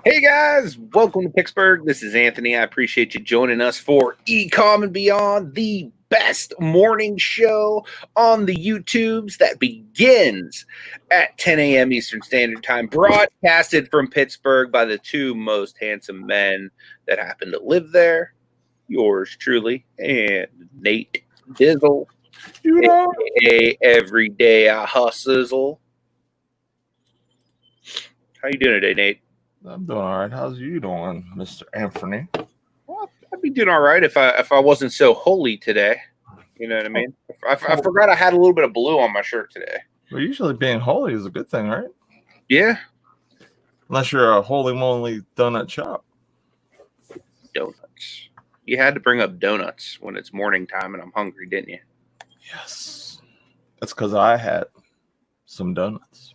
Hey guys, welcome to Picksburgh. This is Anthony. I appreciate you joining us for ECOM and Beyond, the best morning show on the YouTubes that begins at 10 a.m. Eastern Standard Time, broadcasted from Pittsburgh by the two most handsome men that happen to live there. Yours truly, and Nate Dizzle, aka Everyday I Hustle. How you doing today, Nate? I'm doing all right. How's you doing, Mr. Anthony? Well, I'd be doing all right if I wasn't so holy today. You know what I mean? I forgot I had a little bit of blue on my shirt today. Well, usually being holy is a good thing, right? Yeah. Unless you're a holy moly donut shop. Donuts. You had to bring up donuts when it's morning time and I'm hungry, didn't you? Yes. That's because I had some donuts.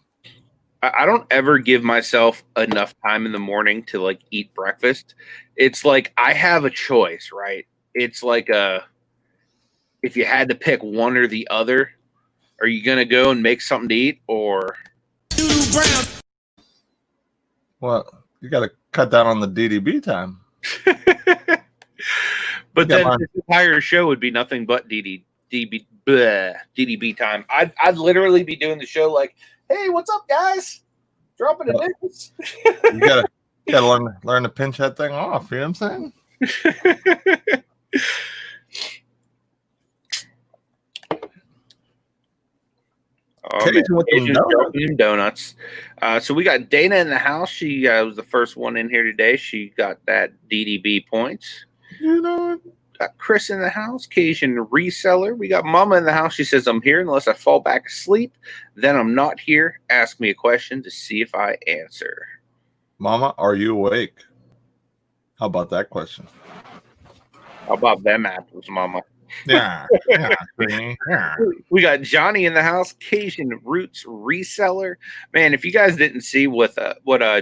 I don't ever give myself enough time in the morning to like eat breakfast. It's like I have a choice, right? It's like if you had to pick one or the other, are you gonna go and make something to eat or? Well, you got to cut down on the DDB time. But then this entire show would be nothing but DDB time. I'd literally be doing the show like, hey, what's up, guys? Dropping the news. You gotta learn to pinch that thing off. You know what I'm saying? Oh, donuts. So we got Dana in the house. She was the first one in here today. She got that DDB points. You know, got Chris in the house, Cajun reseller. We got Mama in the house. She says, I'm here unless I fall back asleep. Then I'm not here. Ask me a question to see if I answer. Mama, are you awake? How about that question? How about them apples, Mama? Yeah. We got Johnny in the house, Cajun Roots reseller. Man, if you guys didn't see what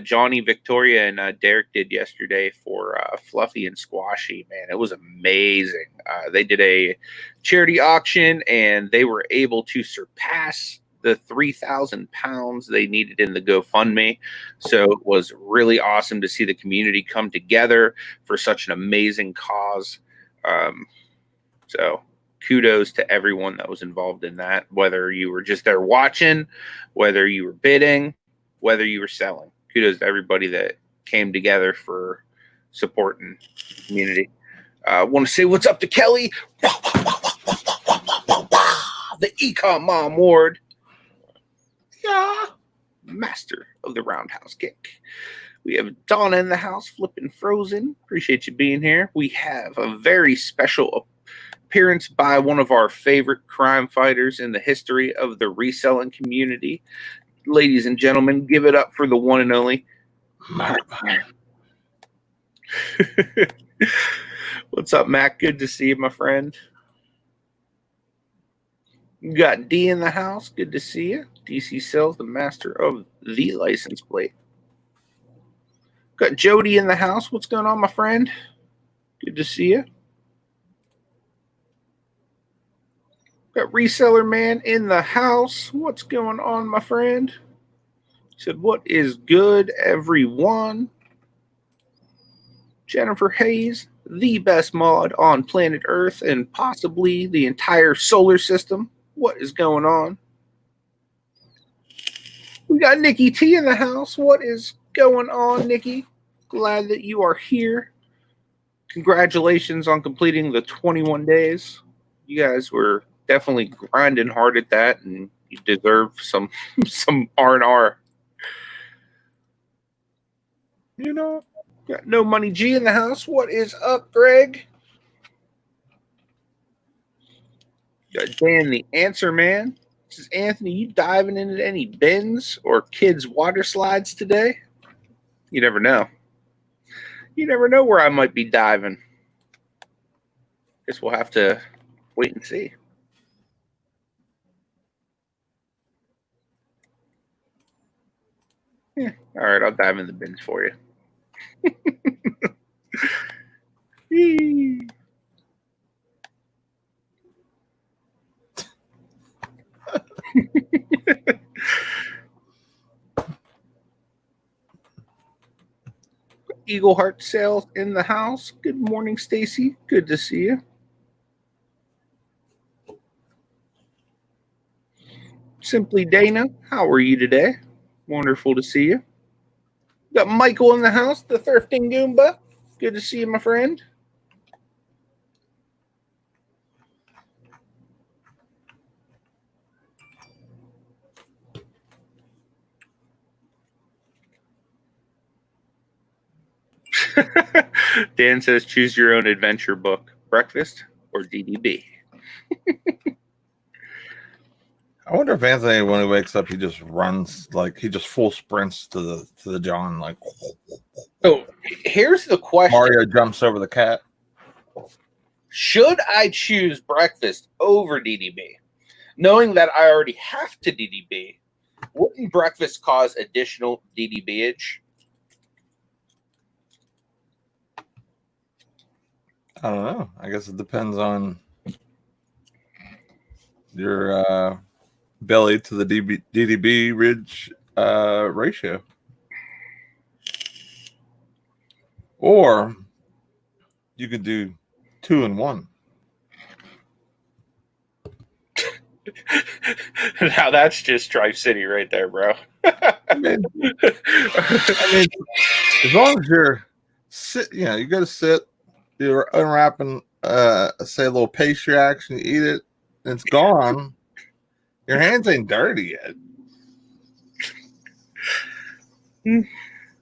Johnny, Victoria, and Derek did yesterday for Fluffy and Squashy, man, it was amazing. They did a charity auction and they were able to surpass the 3,000 pounds they needed in the GoFundMe. So it was really awesome to see the community come together for such an amazing cause. So kudos to everyone that was involved in that, whether you were just there watching, whether you were bidding, whether you were selling. Kudos to everybody that came together for supporting the community. I want to say what's up to Kelly, the ECOM Mom Ward. Yeah, master of the roundhouse kick. We have Donna in the house, flipping frozen. Appreciate you being here. We have a very special appearance by one of our favorite crime fighters in the history of the reselling community. Ladies and gentlemen, give it up for the one and only Mac. What's up, Mac? Good to see you, my friend. You got D in the house. Good to see you. DC Sells, the master of the license plate. Got Jody in the house. What's going on, my friend? Good to see you. Got Reseller Man in the house. What's going on, my friend? He said, what is good, everyone? Jennifer Hayes, the best mod on planet Earth and possibly the entire solar system. What is going on? We got Nikki T in the house. What is going on, Nikki? Glad that you are here. Congratulations on completing the 21 days. You guys were definitely grinding hard at that, and you deserve some R&R. You know, got No Money G in the house. What is up, Greg? Got Dan the Answer Man. Says, Anthony, you diving into any bins or kids' water slides today? You never know. You never know where I might be diving. Guess we'll have to wait and see. Yeah. All right, I'll dive in the bins for you. Eagle Heart Sales in the house. Good morning, Stacy. Good to see you. Simply Dana, how are you today? Wonderful to see you. Got Michael in the house, the Thrifting Goomba. Good to see you, my friend. Dan says, choose your own adventure book, breakfast or DDB. I wonder if Anthony, when he wakes up, he just runs, like he just full sprints to the John, like. So here's the question: Mario jumps over the cat. Should I choose breakfast over DDB, knowing that I already have to DDB? Wouldn't breakfast cause additional DDBage? I don't know. I guess it depends on your belly to the DDB ridge ratio. Or you could do 2 and 1. Now that's just Tri-City right there, bro. I mean, as long as you're you got to sit, you're unwrapping, say a little pastry action, you eat it, and it's gone. Your hands ain't dirty yet.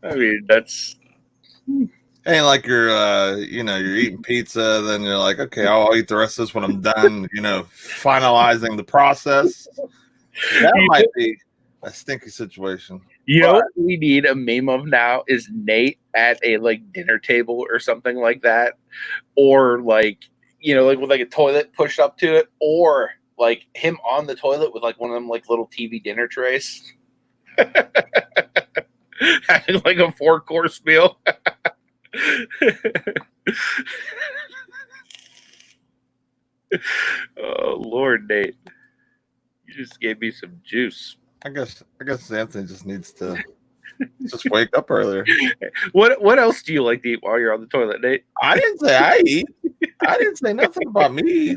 I mean, that's ain't like you're you're eating pizza, then you're like, okay, I'll eat the rest of this when I'm done, finalizing the process. That might be a stinky situation. You know what we need a meme of now is Nate at a dinner table or something like that, or with a toilet pushed up to it, or him on the toilet with one of them little TV dinner trays, having a 4-course meal. Oh Lord, Nate, you just gave me some juice. I guess Anthony just needs to just wake up earlier. What else do you like to eat while you're on the toilet, Nate? I didn't say I eat. I didn't say nothing about me.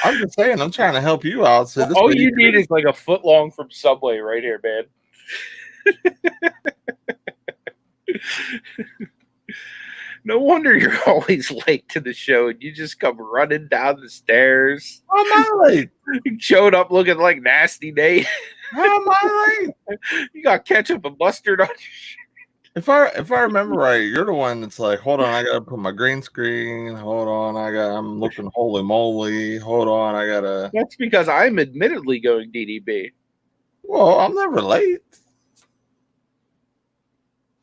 I'm just saying I'm trying to help you out. So this all you need is a foot long from Subway right here, man. No wonder you're always late to the show and you just come running down the stairs. How am I late? You showed up looking like Nasty Nate. How am I late? You got ketchup and mustard on your shirt. If I remember right, you're the one that's like, hold on, I gotta put my green screen. Hold on, I'm looking holy moly. Hold on, I gotta. That's because I'm admittedly going DDB. Well, I'm never late.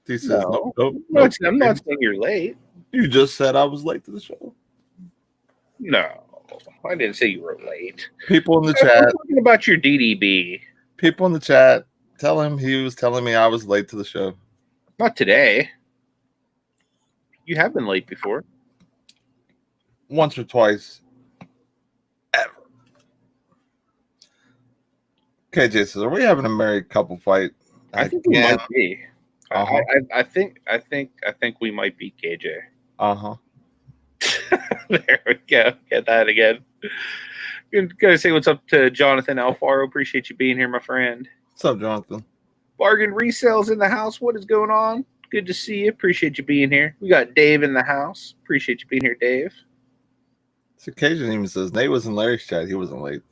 He says, no. Nope, I'm not saying you're late. You just said I was late to the show. No, I didn't say you were late. People in the chat. I'm talking about your DDB. People in the chat, tell him he was telling me I was late to the show. Not today. You have been late before. Once or twice. Ever. KJ says, are we having a married couple fight? I think we might be. Uh-huh. I think we might be KJ. Uh-huh. There we go. Get that again. Gotta say what's up to Jonathan Alfaro. Appreciate you being here, my friend. What's up, Jonathan? Bargain Resales in the house. What is going on? Good to see you. Appreciate you being here. We got Dave in the house. Appreciate you being here, Dave. This occasion even says Nate was in Larry's chat. He wasn't late.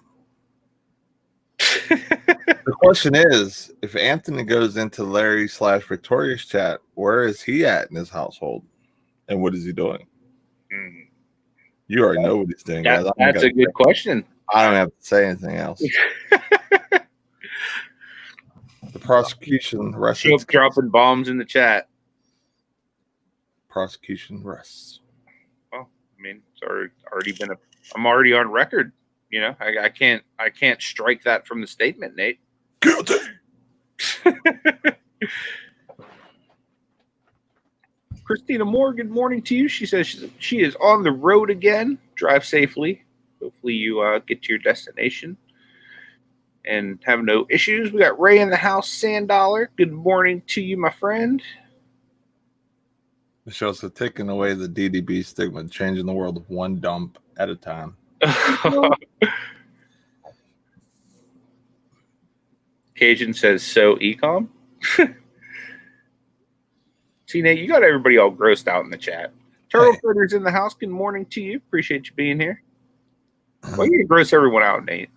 The question is, if Anthony goes into Larry/Victoria's chat, where is he at in his household? And what is he doing? You already know what he's doing, guys. That's a good question. I don't have to say anything else. The prosecution rests. Dropping bombs in the chat. Prosecution rests. Well, I mean, it's already been I'm already on record. I can't strike that from the statement, Nate. Guilty. Christina Moore, good morning to you. She says she is on the road again. Drive safely. Hopefully you get to your destination and have no issues. We got Ray in the house, Sand Dollar. Good morning to you, my friend. The show said taking away the DDB stigma, changing the world one dump at a time. Cajun says, so ECOM? See, Nate, you got everybody all grossed out in the chat. Turtle Critters in the house. Good morning to you. Appreciate you being here. Why are you gonna gross everyone out, Nate?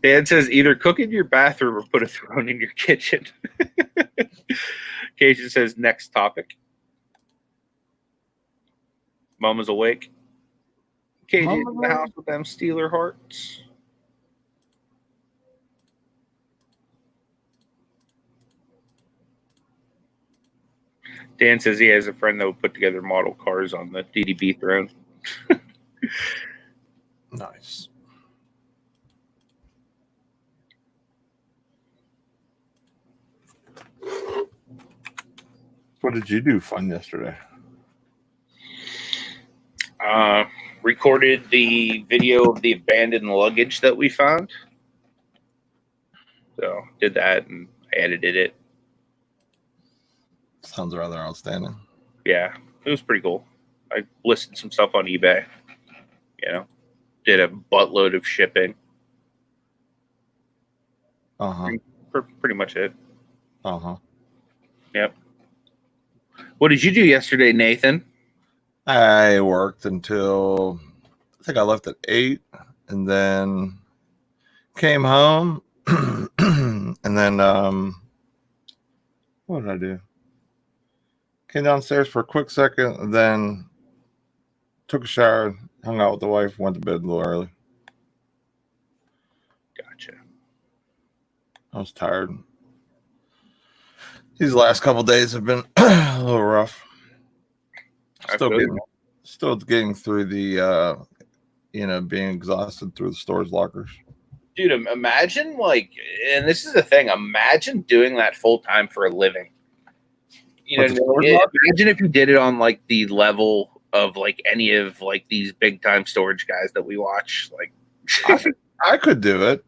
Dan says either cook in your bathroom or put a throne in your kitchen. Cajun says next topic. Mama's awake. Cajun in the house with them Steeler hearts. Dan says he has a friend that will put together model cars on the DDB throne. Nice. What did you do fun yesterday? Recorded the video of the abandoned luggage that we found. So did that and I edited it. Sounds rather outstanding. Yeah, it was pretty cool. I listed some stuff on eBay. You know, did a buttload of shipping. Pretty much it. Yep. What did you do yesterday, Nathan? I worked until I think I left at 8 and then came home and then what did I do? Came downstairs for a quick second and then took a shower, hung out with the wife, went to bed a little early. Gotcha. I was tired. These last couple days have been a little rough. Still getting through the being exhausted through the store's lockers. Dude, imagine and this is the thing, imagine doing that full time for a living. Imagine if you did it on like the level of like any of like these big time storage guys that we watch. Like I could do it.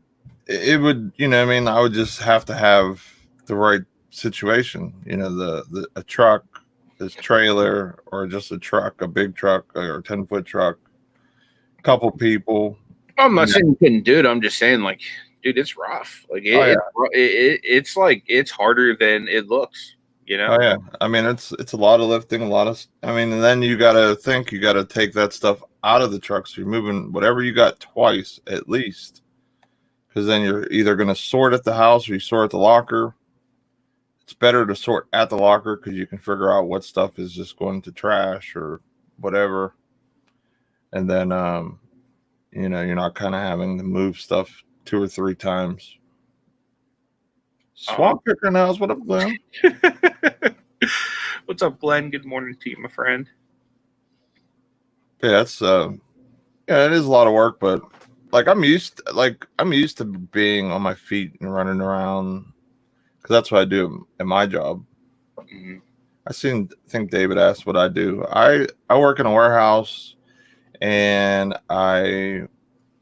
It would, I would just have to have the right situation. A truck, this trailer, or just a truck, a big truck or a 10-foot truck, a couple people. I'm not saying you couldn't do it. I'm just saying, like, dude, it's rough. Like, it's like it's harder than it looks. Oh yeah, I mean it's a lot of lifting, and then you gotta take that stuff out of the truck. So you're moving whatever you got twice at least, because then you're either gonna sort at the house or you sort at the locker. It's better to sort at the locker because you can figure out what stuff is just going to trash or whatever, and then you're not kind of having to move stuff 2 or 3 times. Swamp Picker knows what up, Glenn. What's up, Glenn? Good morning to you, my friend. Yeah, it's it is a lot of work, but like I'm used to being on my feet and running around because that's what I do at my job. Mm-hmm. I think David asked what I do. I work in a warehouse, and I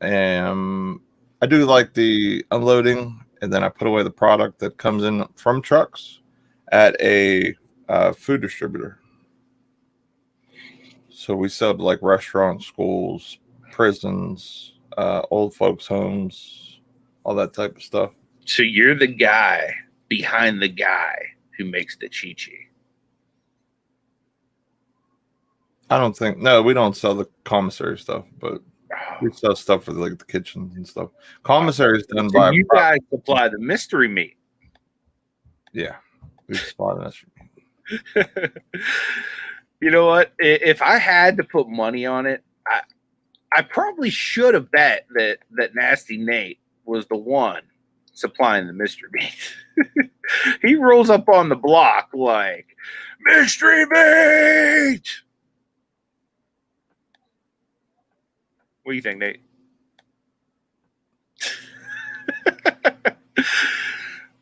do like the unloading. And then I put away the product that comes in from trucks at a food distributor. So we sell to like restaurants, schools, prisons, old folks' homes, all that type of stuff. So you're the guy behind the guy who makes the chi-chi. No, we don't sell the commissary stuff, but we sell stuff for like the kitchens and stuff. Commissary is done by you guys supply the mystery meat. Yeah, we supply the mystery meat. You know what? If I had to put money on it, I probably should have bet that Nasty Nate was the one supplying the mystery meat. He rolls up on the block like mystery meat. What do you think, Nate?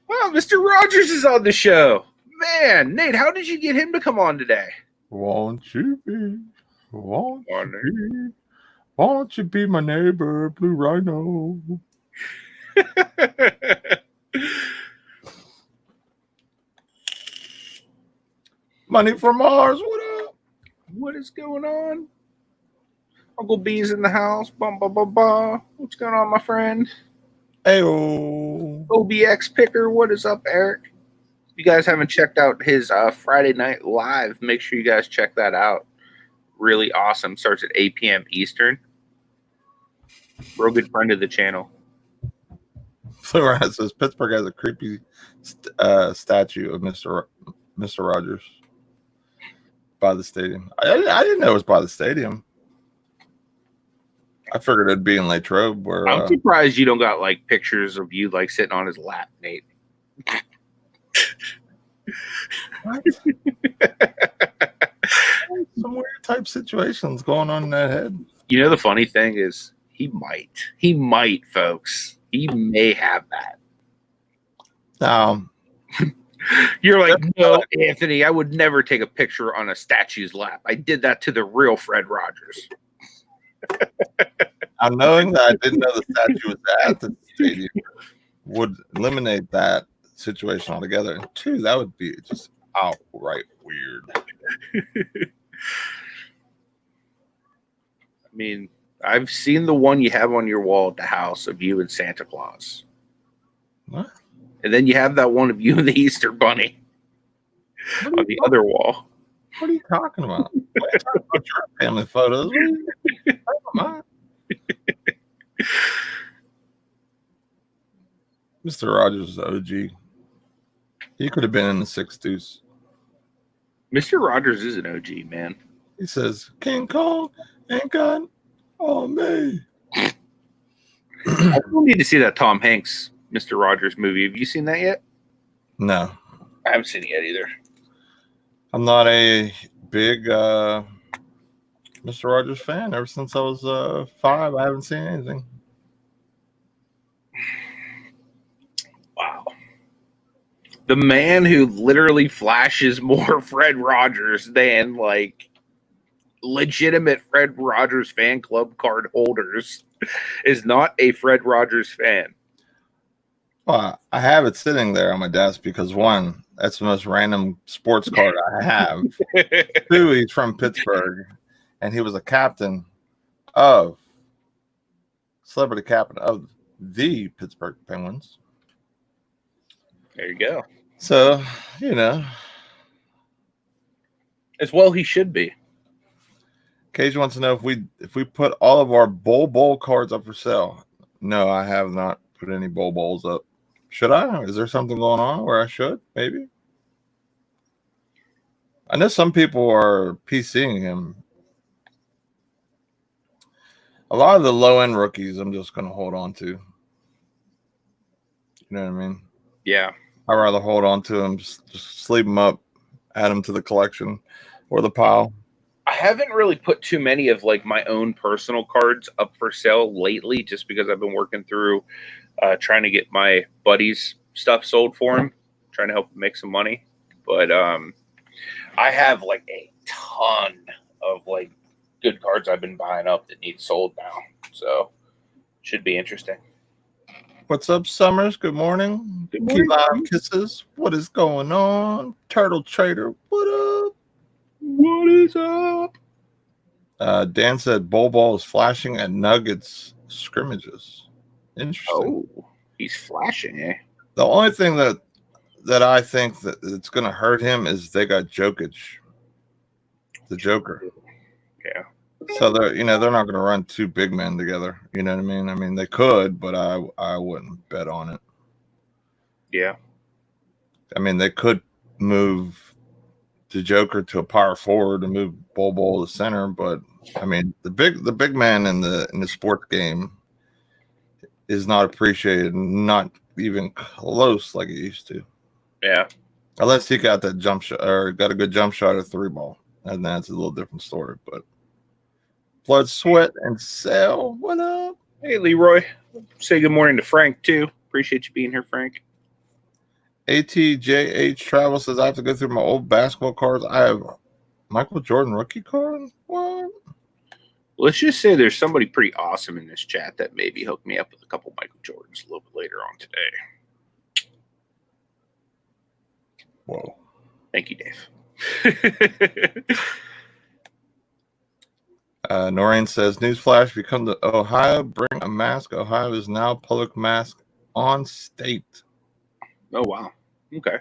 Wow, Mr. Rogers is on the show. Man, Nate, how did you get him to come on today? Won't you be my neighbor, Blue Rhino? Money from Mars. What up? What is going on? Uncle B's in the house. Bum, bum, bum, bum. What's going on, my friend? Ayo. OBX Picker. What is up, Eric? If you guys haven't checked out his Friday Night Live, make sure you guys check that out. Really awesome. Starts at 8 p.m. Eastern. Real good friend of the channel. So it says Pittsburgh has a creepy statue of Mr. Rogers by the stadium. I didn't know it was by the stadium. I figured it'd be in Latrobe. Where I'm surprised you don't got like pictures of you like sitting on his lap, Nate. What? Some weird type situations going on in that head. You know, the funny thing is he might, folks. He may have that. You're like, no, Anthony, I would never take a picture on a statue's lap. I did that to the real Fred Rogers. I'm knowing that I didn't know the statue was at the stadium would eliminate that situation altogether. And two, that would be just outright weird. I mean, I've seen the one you have on your wall at the house of you and Santa Claus. What? And then you have that one of you and the Easter Bunny on the other wall. What are you talking about? What are you talking about your family photos? What are you talking about? Mr. Rogers is OG. He could have been in the 6 Mr. Rogers is an OG, man. He says, King Kong ain't got on me. I still need to see that Tom Hanks Mr. Rogers movie. Have you seen that yet? No. I haven't seen it yet either. I'm not a big Mr. Rogers fan. Ever since I was 5, I haven't seen anything. Wow. The man who literally flashes more Fred Rogers than like legitimate Fred Rogers fan club card holders is not a Fred Rogers fan. Well, I have it sitting there on my desk because one, that's the most random sports card I have. Two, he's from Pittsburgh, and he was a celebrity captain of the Pittsburgh Penguins. There you go. So, you know. As well he should be. Cage wants to know if we put all of our bowl cards up for sale. No, I have not put any bowls up. Should I? Is there something going on where I should? Maybe. I know some people are PCing him. A lot of the low-end rookies I'm just going to hold on to. You know what I mean? Yeah. I'd rather hold on to them, just sleeve them up, add them to the collection or the pile. I haven't really put too many of like my own personal cards up for sale lately just because I've been working through trying to get my buddy's stuff sold for him, trying to help him make some money. But I have like a ton of like good cards I've been buying up that need sold now. So should be interesting. What's up, Summers? Good morning. Good morning. Key Lime Kisses. What is going on? Turtle Trader. What up? What is up? Dan said Bol is flashing at Nuggets scrimmages. Interesting. Oh, he's flashing, eh? The only thing that I think that it's going to hurt him is they got Jokic, the Joker. Yeah. So they're not going to run two big men together. You know what I mean? I mean they could, but I wouldn't bet on it. Yeah. I mean they could move the Joker to a power forward and move Bol to center, but I mean the big man in the sports game is not appreciated, not even close like it used to. Yeah. Unless he got that jump shot or got a good jump shot at 3-ball. And that's a little different story. But Blood, Sweat, and Sale. What up? Hey, Leroy. Say good morning to Frank, too. Appreciate you being here, Frank. ATJH Travel says, I have to go through my old basketball cards. I have Michael Jordan rookie card? What? Let's just say there's somebody pretty awesome in this chat that maybe hooked me up with a couple Michael Jordans a little bit later on today. Whoa. Thank you, Dave. Noreen says, newsflash, if you come to Ohio, bring a mask. Ohio is now public mask on state. Oh, wow. Okay.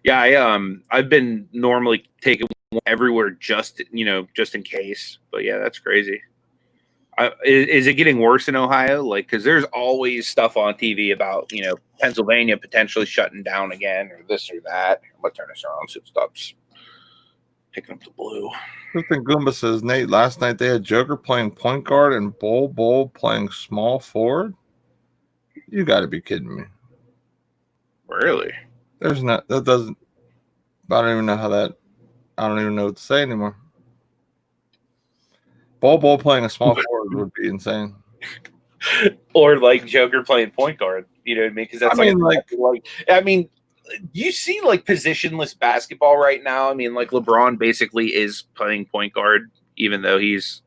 Yeah, I've been normally taking one everywhere just in case. But yeah, that's crazy. Is it getting worse in Ohio? Like, because there's always stuff on TV about, Pennsylvania potentially shutting down again or this or that. I'm going to turn this around so it stops picking up the blue. Clifton Goomba says, Nate, last night they had Joker playing point guard and Bull playing small forward. You got to be kidding me. Really? There's not, that doesn't, I don't even know how that, I don't even know what to say anymore. Bull playing a small forward would be insane. Or like Joker playing point guard, you know what I mean? Because that's you see like positionless basketball right now. I mean, like LeBron basically is playing point guard, even though he's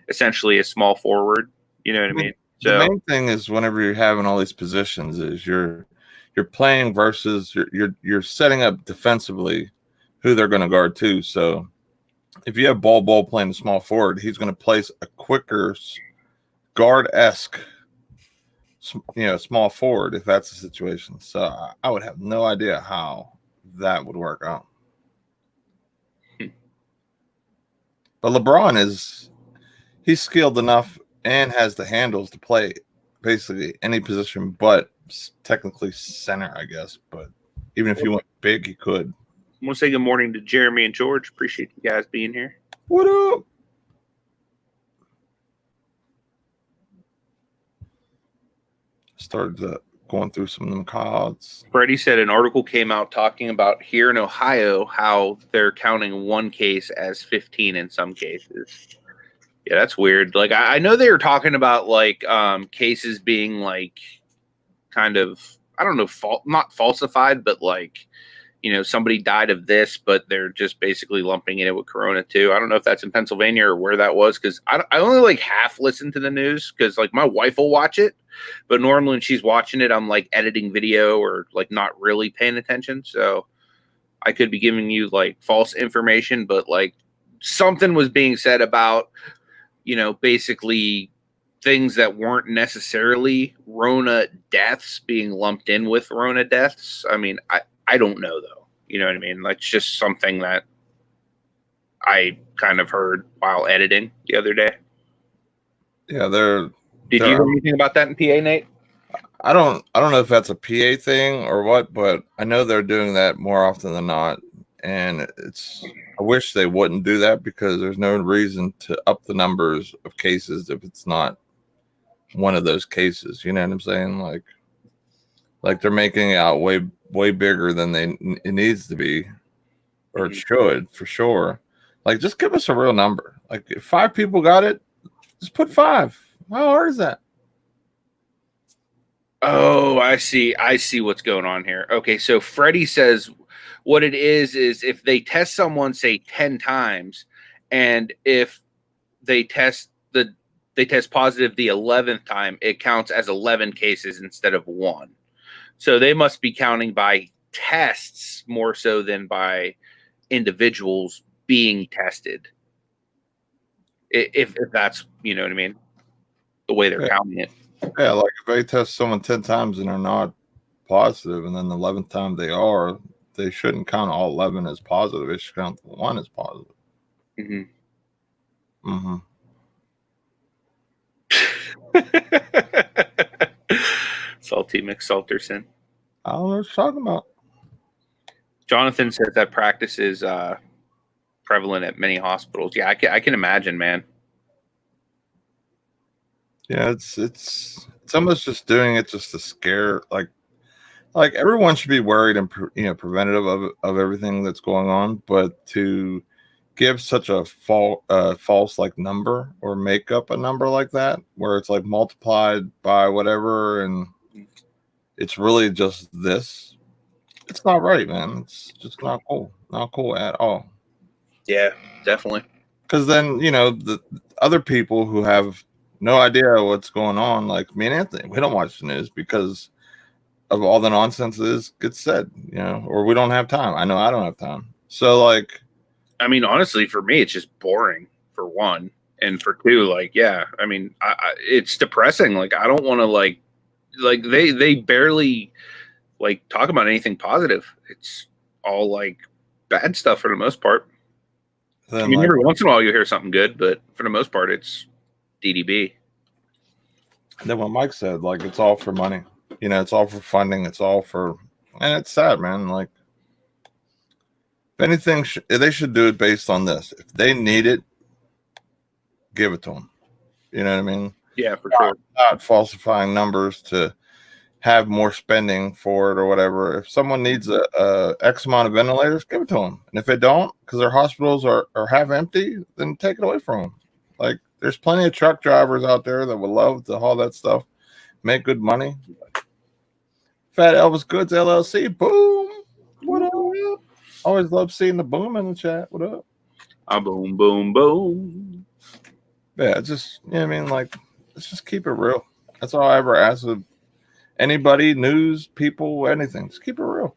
essentially a small forward. You know what I mean? So the main thing is whenever you're having all these positions is you're playing versus you're setting up defensively who they're going to guard too. So if you have Bull playing a small forward, he's going to place a quicker guard-esque, small forward if that's the situation. So I would have no idea how that would work out. But LeBron he's skilled enough and has the handles to play basically any position, but technically center, I guess. But even if he went big, he could. I want to say good morning to Jeremy and George. Appreciate you guys being here. What up? Started going through some of them cards. Freddie said an article came out talking about here in Ohio how they're counting one case as 15 in some cases. Yeah, that's weird. Like I know they were talking about like cases being like kind of, I don't know, not falsified, but like, somebody died of this, but they're just basically lumping it in with Corona too. I don't know if that's in Pennsylvania or where that was, because I only like half listen to the news because like my wife will watch it, but normally when she's watching it, I'm like editing video or like not really paying attention. So I could be giving you like false information, but like something was being said about, basically things that weren't necessarily Rona deaths being lumped in with Rona deaths. I mean, I don't know though. You know what I mean? That's just something that I kind of heard while editing the other day. Yeah, Did you hear anything about that in PA, Nate? I don't know if that's a PA thing or what, but I know they're doing that more often than not. And I wish they wouldn't do that because there's no reason to up the numbers of cases if it's not one of those cases. You know what I'm saying? Like they're making it out way bigger than it needs to be, or it should for sure. Like just give us a real number. Like if 5 people got it, just put 5. How hard is that? Oh, I see what's going on here. Okay, so Freddie says what it is if they test someone, say 10 times, and if they test positive the 11th time, it counts as 11 cases instead of 1. So they must be counting by tests more so than by individuals being tested. If that's, you know what I mean, the way they're counting it. Yeah, like if they test someone 10 times and they're not positive, and then the 11th time they shouldn't count all 11 as positive. They should count 1 as positive. Salty McSalterson. I don't know what you're talking about. Jonathan says that practice is prevalent at many hospitals. Yeah, I can imagine, man. Yeah, it's almost just doing it just to scare, like everyone should be worried and preventative of everything that's going on, but to give such a false like number or make up a number like that where it's like multiplied by whatever and it's really just this, it's not right, man. It's just not cool at all. Yeah, definitely. Because then the other people who have no idea what's going on, like me and Anthony, we don't watch the news because of all the nonsense that gets said, or we don't have time. I know I don't have time. So like I mean, honestly, for me, it's just boring, for one. And for two, like, yeah, I mean, it's depressing. Like, I don't want to, like they barely, like, talk about anything positive. It's all, like, bad stuff for the most part. Then, I mean, like, every once in a while you hear something good, but for the most part, it's DDB. then what Mike said, like, it's all for money. You know, it's all for funding. It's all for, and it's sad, man. Like, if anything, they should do it based on this. If they need it, give it to them. You know what I mean? Yeah, for sure. Not falsifying numbers to have more spending for it or whatever. If someone needs a X amount of ventilators, give it to them. And if they don't, because their hospitals are half empty, then take it away from them. Like, there's plenty of truck drivers out there that would love to haul that stuff, make good money. Fat Elvis Goods LLC, boom. What up? Always love seeing the boom in the chat. What up? Boom, boom, boom. Yeah, just, you know what I mean? Like, let's just keep it real. That's all I ever ask of anybody, news, people, anything. Just keep it real.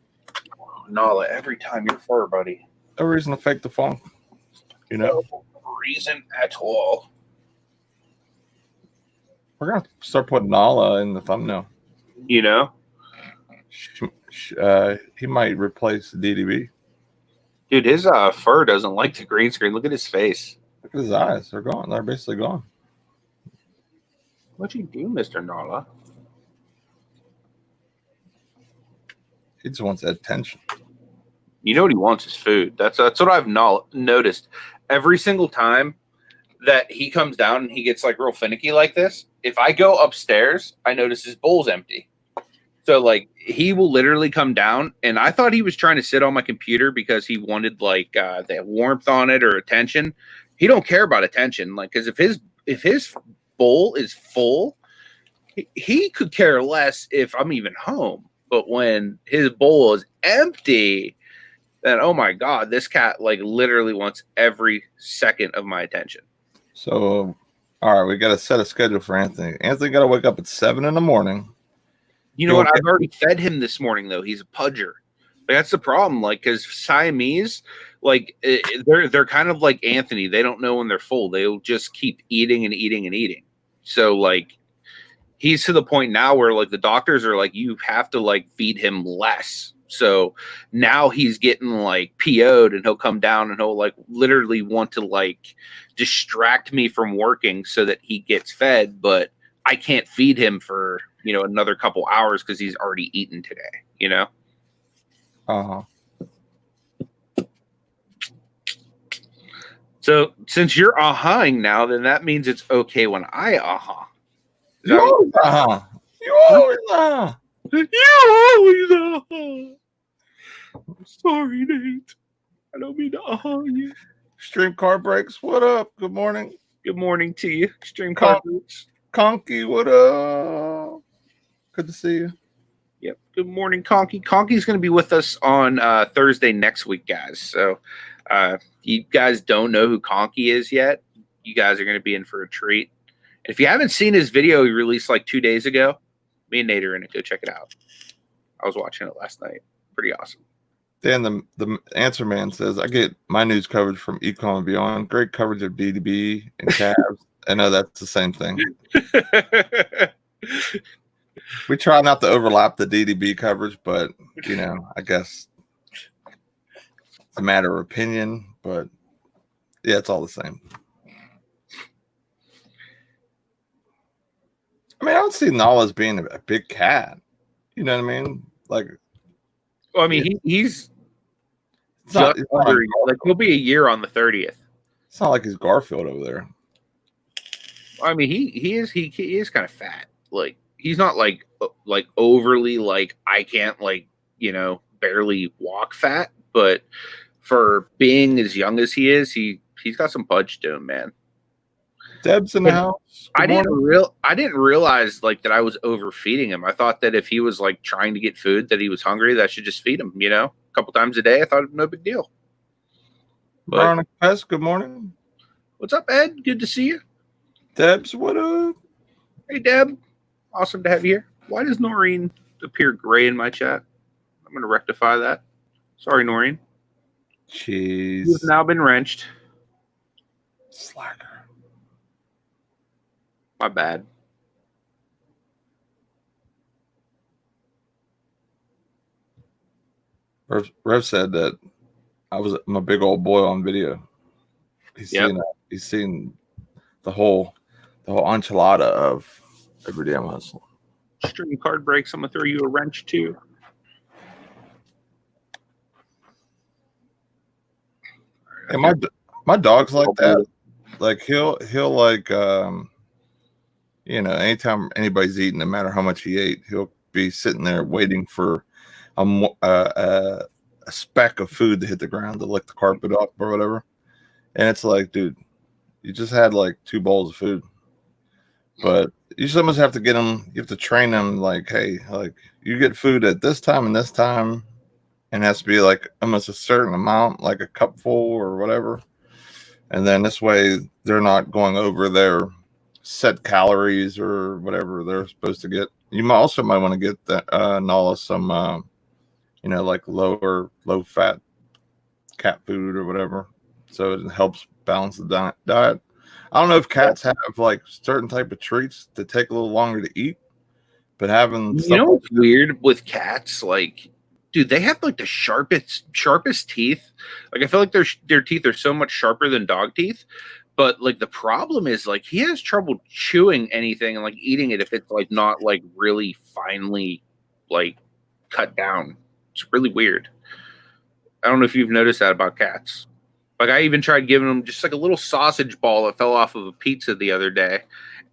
Nala, every time you're fur, buddy. No reason to fake the funk. You know? No reason at all. We're going to start putting Nala in the thumbnail. You know? He might replace DDB. Dude, his fur doesn't like the green screen. Look at his face. Look at his eyes. They're gone. They're basically gone. What'd you do, Mr. Nala? He just wants attention. You know what he wants is food. That's what I've noticed. Every single time that he comes down and he gets, like, real finicky like this, if I go upstairs, I notice his bowl's empty. So, like, he will literally come down, and I thought he was trying to sit on my computer because he wanted, like, the warmth on it or attention. He don't care about attention, like, because if his bowl is full, he could care less if I'm even home. But when his bowl is empty, then, oh my God, this cat, like, literally wants every second of my attention. So, all right, we got to set a schedule for Anthony. Anthony got to wake up at 7 in the morning. You know what? I've already fed him this morning, though. He's a pudger. Like, that's the problem. Like, because Siamese, like, they're kind of like Anthony. They don't know when they're full. They'll just keep eating and eating and eating. So, like, he's to the point now where, like, the doctors are like, you have to, like, feed him less. So now he's getting, like, PO'd, and he'll come down and he'll, like, literally want to, like, distract me from working so that he gets fed, but I can't feed him for, you know, another couple hours because he's already eaten today, you know? So since you're ahhing now, then that means it's okay when I aha. You always aha. You always aha. You always aha. I'm sorry, Nate. I don't mean to aha you. Extreme Car Breaks, what up? Good morning. Good morning to you, Extreme Car Breaks. Conky, what up? Good to see you. Yep. Good morning, Conky. Conky's going to be with us on Thursday next week, guys. So you guys don't know who Conky is yet. You guys are going to be in for a treat. And if you haven't seen his video he released like 2 days ago, me and Nate are in it. Go check it out. I was watching it last night. Pretty awesome. Dan, the answer man says, I get my news coverage from ECOM and beyond. Great coverage of DDB and cabs. I know that's the same thing. We try not to overlap the DDB coverage, but, you know, I guess it's a matter of opinion. But, yeah, it's all the same. I mean, I don't see Nala as being a big cat. You know what I mean? Like, well, I mean, he's just under, like, he'll be a year on the 30th. It's not like he's Garfield over there. I mean, he is kind of fat. Like, he's not like overly, like, I can't, like, you know, barely walk fat, but for being as young as he is, he's got some punch to him, man. Deb's in the house. I didn't realize, like, that I was overfeeding him. I thought that if he was, like, trying to get food, that he was hungry, that I should just feed him, you know, a couple times a day. I thought it was no big deal. Veronica Pest, good morning. What's up, Ed? Good to see you. Debs, what up? Hey, Deb. Awesome to have you here. Why does Noreen appear gray in my chat? I'm going to rectify that. Sorry, Noreen. Jeez. You've now been wrenched. Slacker. My bad. Rev said that I'm a big old boy on video. He's seen the whole enchilada of every day I'm hustling. String card breaks. I'm gonna throw you a wrench too. And my dog's like that. Like he'll like anytime anybody's eating, no matter how much he ate, he'll be sitting there waiting for a speck of food to hit the ground to lick the carpet off or whatever. And it's like, dude, you just had like 2 bowls of food. But you just almost have to get them, you have to train them like, hey, like you get food at this time and this time, and it has to be like almost a certain amount, like a cupful or whatever. And then this way they're not going over their set calories or whatever they're supposed to get. You might want to get that Nala some like low fat cat food or whatever, so it helps balance the diet. I don't know if cats have like certain type of treats that take a little longer to eat, but having what's weird with cats, like, dude, they have like the sharpest teeth. Like I feel like their teeth are so much sharper than dog teeth. But like the problem is like he has trouble chewing anything and like eating it if it's like not like really finely like cut down. It's really weird. I don't know if you've noticed that about cats. Like I even tried giving him just like a little sausage ball that fell off of a pizza the other day,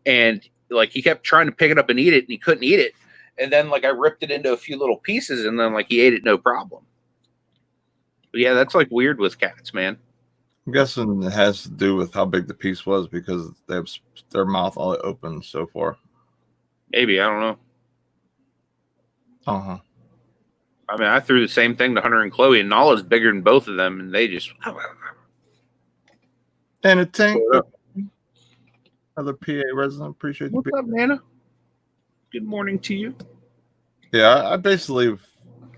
and like he kept trying to pick it up and eat it, and he couldn't eat it. And then like I ripped it into a few little pieces, and then like he ate it no problem. But yeah, that's like weird with cats, man. I'm guessing it has to do with how big the piece was because they have their mouth all open so far. Maybe, I don't know. Uh-huh. I mean, I threw the same thing to Hunter and Chloe, and Nala's bigger than both of them, and they just. And a tank. Another PA resident. Appreciate you. What's up, Nana? Good morning to you. Yeah,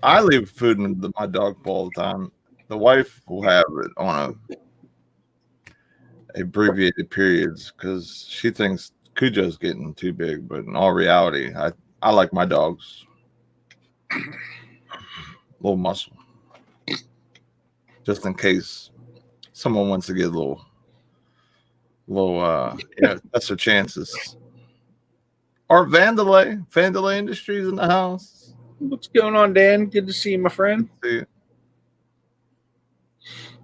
I leave food in my dog bowl all the time. The wife will have it on abbreviated periods because she thinks Cujo's getting too big, but in all reality, I like my dogs a little muscle, just in case someone wants to get a little that's their chances. Or Vandalay Industries in the house. What's going on, Dan? Good to see you, my friend. See you.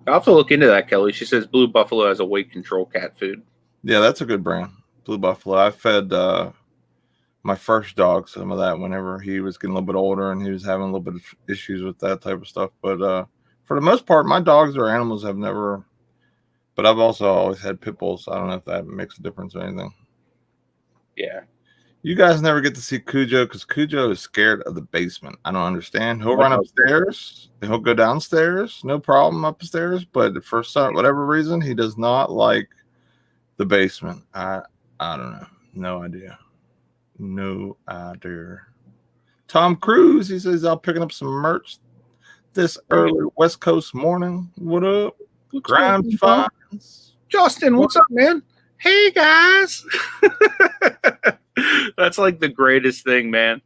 I'll have to look into that, Kelly. She says Blue Buffalo has a weight control cat food. Yeah, that's a good brand. Blue Buffalo. I fed my first dog some of that whenever he was getting a little bit older and he was having a little bit of issues with that type of stuff. But for the most part, my dogs or animals have never. But I've also always had pit bulls. So I don't know if that makes a difference or anything. Yeah. You guys never get to see Cujo because Cujo is scared of the basement. I don't understand. He'll run upstairs. He'll go downstairs. No problem upstairs. But for whatever reason, he does not like the basement. I don't know. No idea. No idea. Tom Cruise, he says, I'm picking up some merch this early West Coast morning. What up? Grimes Finds. Justin, what's up, man? Hey, guys. That's like the greatest thing, man.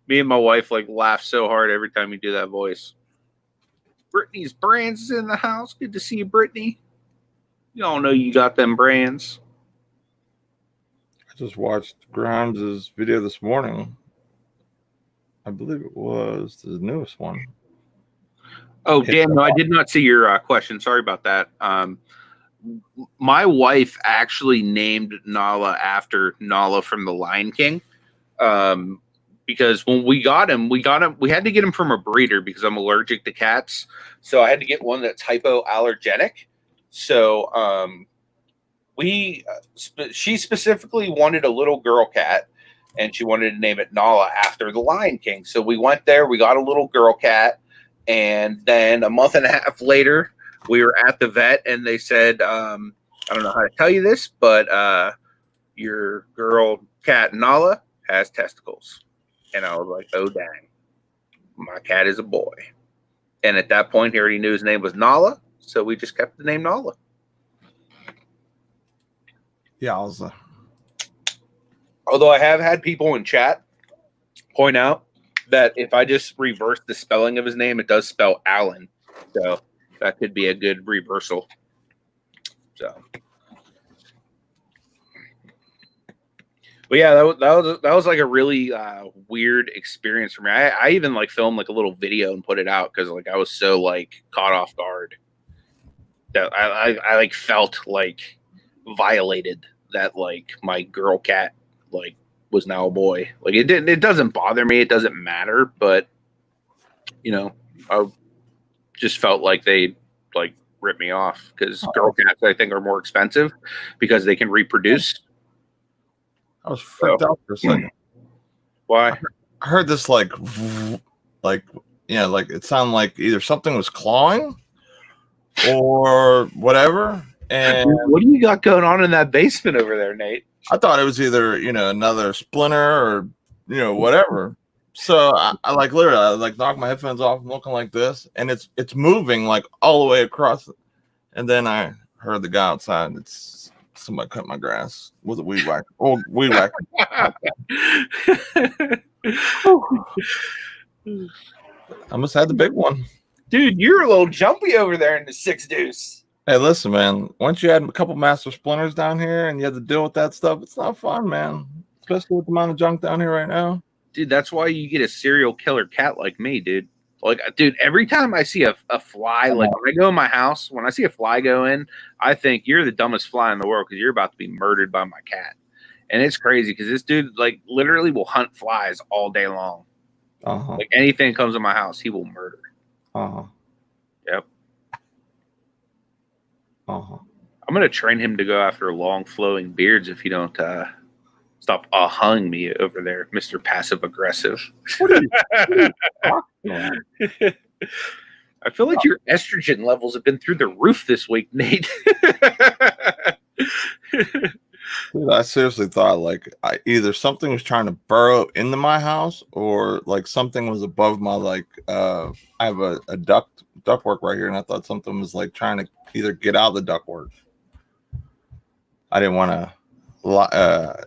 Me and my wife like laugh so hard every time you do that voice. Brittany's Brands is in the house. Good to see you, Brittany. Y'all know you got them brands. I just watched Grimes' video this morning. I believe it was the newest one. Oh, Dan, no, I did not see your question. Sorry about that. My wife actually named Nala after Nala from The Lion King. Because when we got him, we had to get him from a breeder because I'm allergic to cats. So I had to get one that's hypoallergenic. So she specifically wanted a little girl cat, and she wanted to name it Nala after the Lion King. So we went there, we got a little girl cat, and then a month and a half later, we were at the vet, and they said, I don't know how to tell you this, but your girl cat Nala has testicles. And I was like, oh, dang, my cat is a boy. And at that point, he already knew his name was Nala, so we just kept the name Nala. Yeah, although I have had people in chat point out that if I just reverse the spelling of his name, it does spell Allen. So that could be a good reversal. So, but yeah, that was like a really weird experience for me. I even like filmed like a little video and put it out because like I was so like caught off guard that I like felt like violated that like my girl cat like was now a boy. Like it doesn't bother me, it doesn't matter, but you know, I just felt like they like ripped me off because girl cats I think are more expensive because they can reproduce. I was freaked out for a second. Why? I heard this like like it sounded like either something was clawing or whatever. And what do you got going on in that basement over there, Nate? I thought it was either, another splinter or, whatever. So I like literally I like knocked my headphones off. I'm looking like this and it's moving like all the way across. And then I heard the guy outside. It's somebody cut my grass with a weed whacker. Oh, weed whacker. I must have the big one. Dude, you're a little jumpy over there in the 6 deuce. Hey, listen, man. Once you had a couple master splinters down here and you had to deal with that stuff, it's not fun, man. Especially with the amount of junk down here right now. Dude, that's why you get a serial killer cat like me, dude. Like, dude, every time I see a fly, like when I go in my house, when I see a fly go in, I think you're the dumbest fly in the world because you're about to be murdered by my cat. And it's crazy because this dude, like, literally will hunt flies all day long. Like, anything that comes in my house, he will murder. Yep. I'm going to train him to go after long flowing beards if you don't stop hugging me over there, Mr. Passive Aggressive. I feel like your estrogen levels have been through the roof this week, Nate. Dude, I seriously thought like either something was trying to burrow into my house or like something was above my like I have a ductwork right here and I thought something was like trying to either get out of the ductwork. I didn't want to a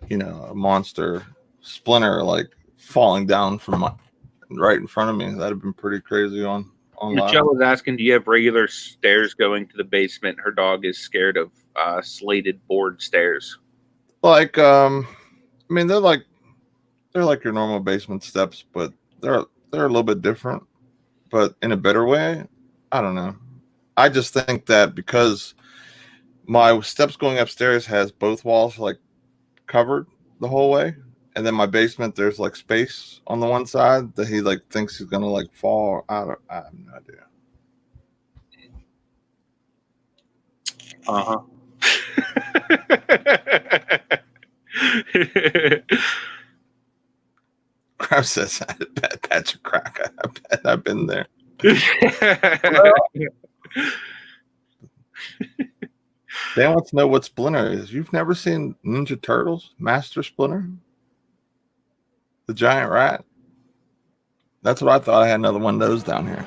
monster splinter like falling down from right in front of me. That'd have been pretty crazy on Michelle was asking, do you have regular stairs going to the basement? Her dog is scared of slated board stairs. Like I mean they're like your normal basement steps, but they're a little bit different, but in a better way. I don't know. I just think that because my steps going upstairs has both walls like covered the whole way, and then my basement there's like space on the one side that he like thinks he's gonna like fall out. I have no idea. Crab says I had a bad patch of crack. I bet I've been there. Dan wants to know what Splinter is. You've never seen Ninja Turtles, Master Splinter? The giant rat? That's what I thought. I had another one of those down here.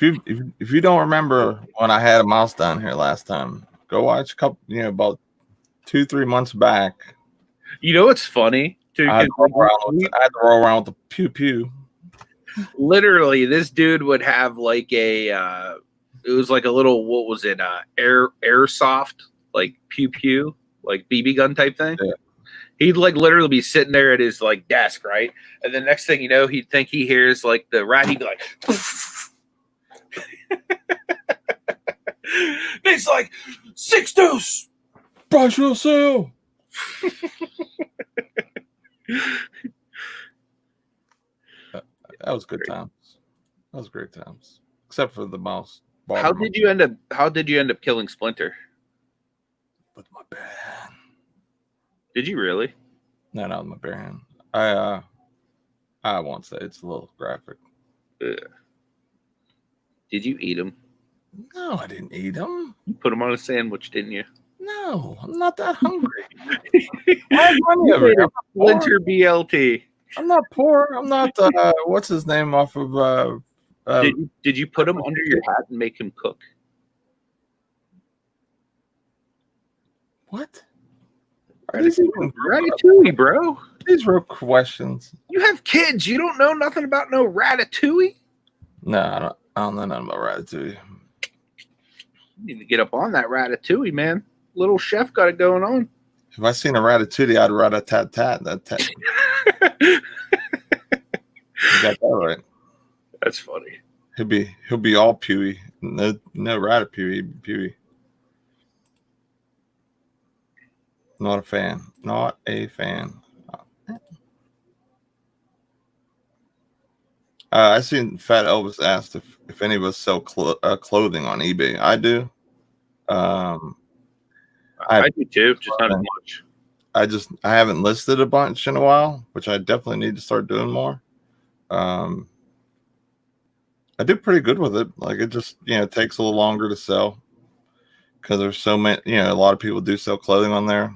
If you don't remember when I had a mouse down here last time, go watch a couple, about 2-3 months back. You know what's funny? I had to roll around with the pew pew. Literally, this dude would have like a it was like a little, what was it, airsoft, like pew pew, like BB gun type thing. Yeah. He'd like literally be sitting there at his like desk, right? And the next thing you know, he'd think he hears like the rat. He'd be like, it's like 6 deuce. Brush your sale. That was good times. That was great times, except for the mouse. How did you end up killing Splinter? With my bare hand. Did you really? No, not with my bare hand. I won't say, it's a little graphic. Did you eat him? No, I didn't eat him. You put him on a sandwich, didn't you? No, I'm not that hungry. Splinter BLT. I'm not poor. I'm not what's his name off of Did you put him under your hat and make him cook? What? Ratatouille, bro. These real questions. You have kids. You don't know nothing about no ratatouille? No, I don't know nothing about ratatouille. You need to get up on that ratatouille, man. Little chef got it going on. If I seen a ratatouille, I'd rat-a-tat-tat. You got that right. That's funny. He'll be all pewy. No ratatouille, pewy. Not a fan. Not a fan. I seen Fat Elvis asked if any of us sell clothing on eBay. I do. I do too, just not as much. I haven't listed a bunch in a while, which I definitely need to start doing more. I do pretty good with it. Like it just takes a little longer to sell because there's so many. A lot of people do sell clothing on there.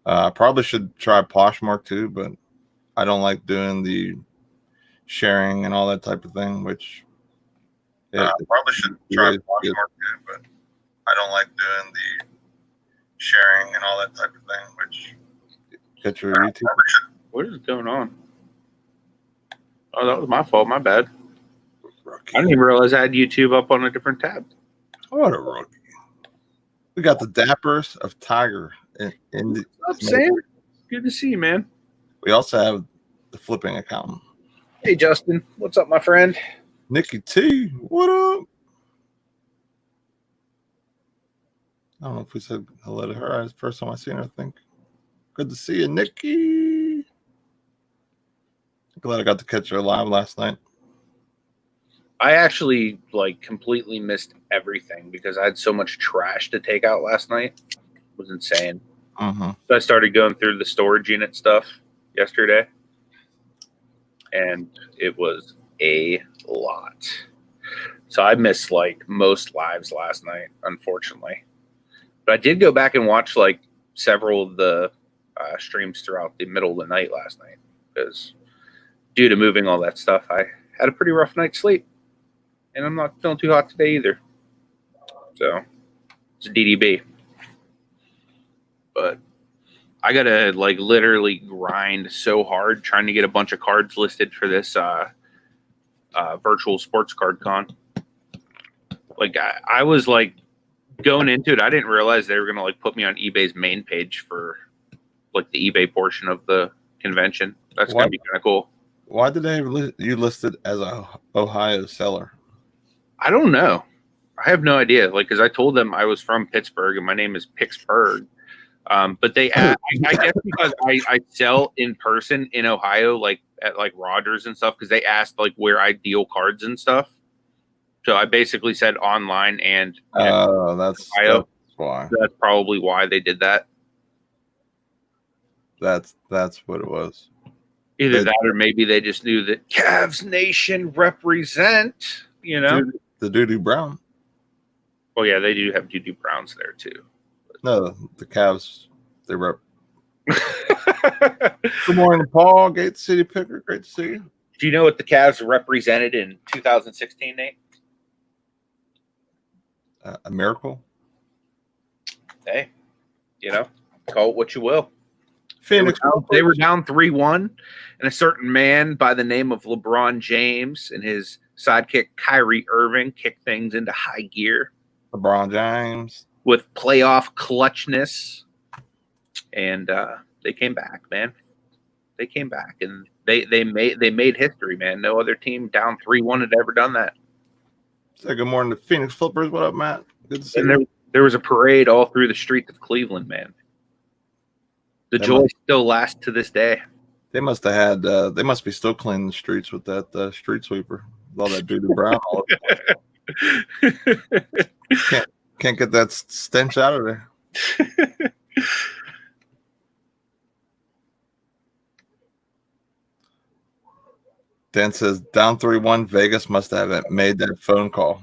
I probably should try Poshmark too, but I don't like doing the sharing and all that type of thing. Which I probably should try Poshmark too, but I don't like doing the sharing and all that type of thing. Which get your YouTube. What is going on? Oh, that was my fault. My bad. Rookie. I didn't even realize I had YouTube up on a different tab. What a rookie. We got the Dappers of Tiger. What's up, Sam? Good to see you, man. We also have the Flipping Accountant. Hey, Justin. What's up, my friend? Nikki T. What up? I don't know if we said hello to her. It's the first time I seen her, I think. Good to see you, Nikki. Glad I got to catch her live last night. I actually completely missed everything because I had so much trash to take out last night. It was insane. Uh-huh. So I started going through the storage unit stuff yesterday, and it was a lot. So I missed most lives last night, unfortunately. But I did go back and watch several of the streams throughout the middle of the night last night because due to moving all that stuff, I had a pretty rough night's sleep. And I'm not feeling too hot today either. So it's DDB. But I gotta literally grind so hard trying to get a bunch of cards listed for this virtual sports card con. I was going into it, I didn't realize they were gonna put me on eBay's main page for the eBay portion of the convention. That's gonna be kind of cool. Why did they you listed as a Ohio seller? I don't know. I have no idea. Because I told them I was from Pittsburgh and my name is Picksburgh. But they, I guess because I sell in person in Ohio, at Rogers and stuff, because they asked where I deal cards and stuff. So I basically said online and that's Ohio. That's why. So that's probably why they did that. That's what it was. Either that or maybe they just knew that Cavs Nation represent. The Doo-Doo Brown. Well, yeah, they do have Doo-Doo Browns there too. No, the Cavs, they rep. Good morning, Paul. Gate City Picker. Great to see you. Do you know what the Cavs represented in 2016, Nate? A miracle. Hey, call it what you will. Phoenix. They were down 3-1, and a certain man by the name of LeBron James and his sidekick Kyrie Irving kicked things into high gear. LeBron James with playoff clutchness, and they came back, man. They came back, and they made history, man. No other team down 3-1 had ever done that. Say good morning to Phoenix Flippers. What up, Matt? Good to see you. There was a parade all through the streets of Cleveland, man. The joy still lasts to this day. They must have had. They must be still cleaning the streets with that street sweeper. With all that Doo-Doo Brown. All can't get that stench out of there. Dan says down 3-1. Vegas must have made that phone call.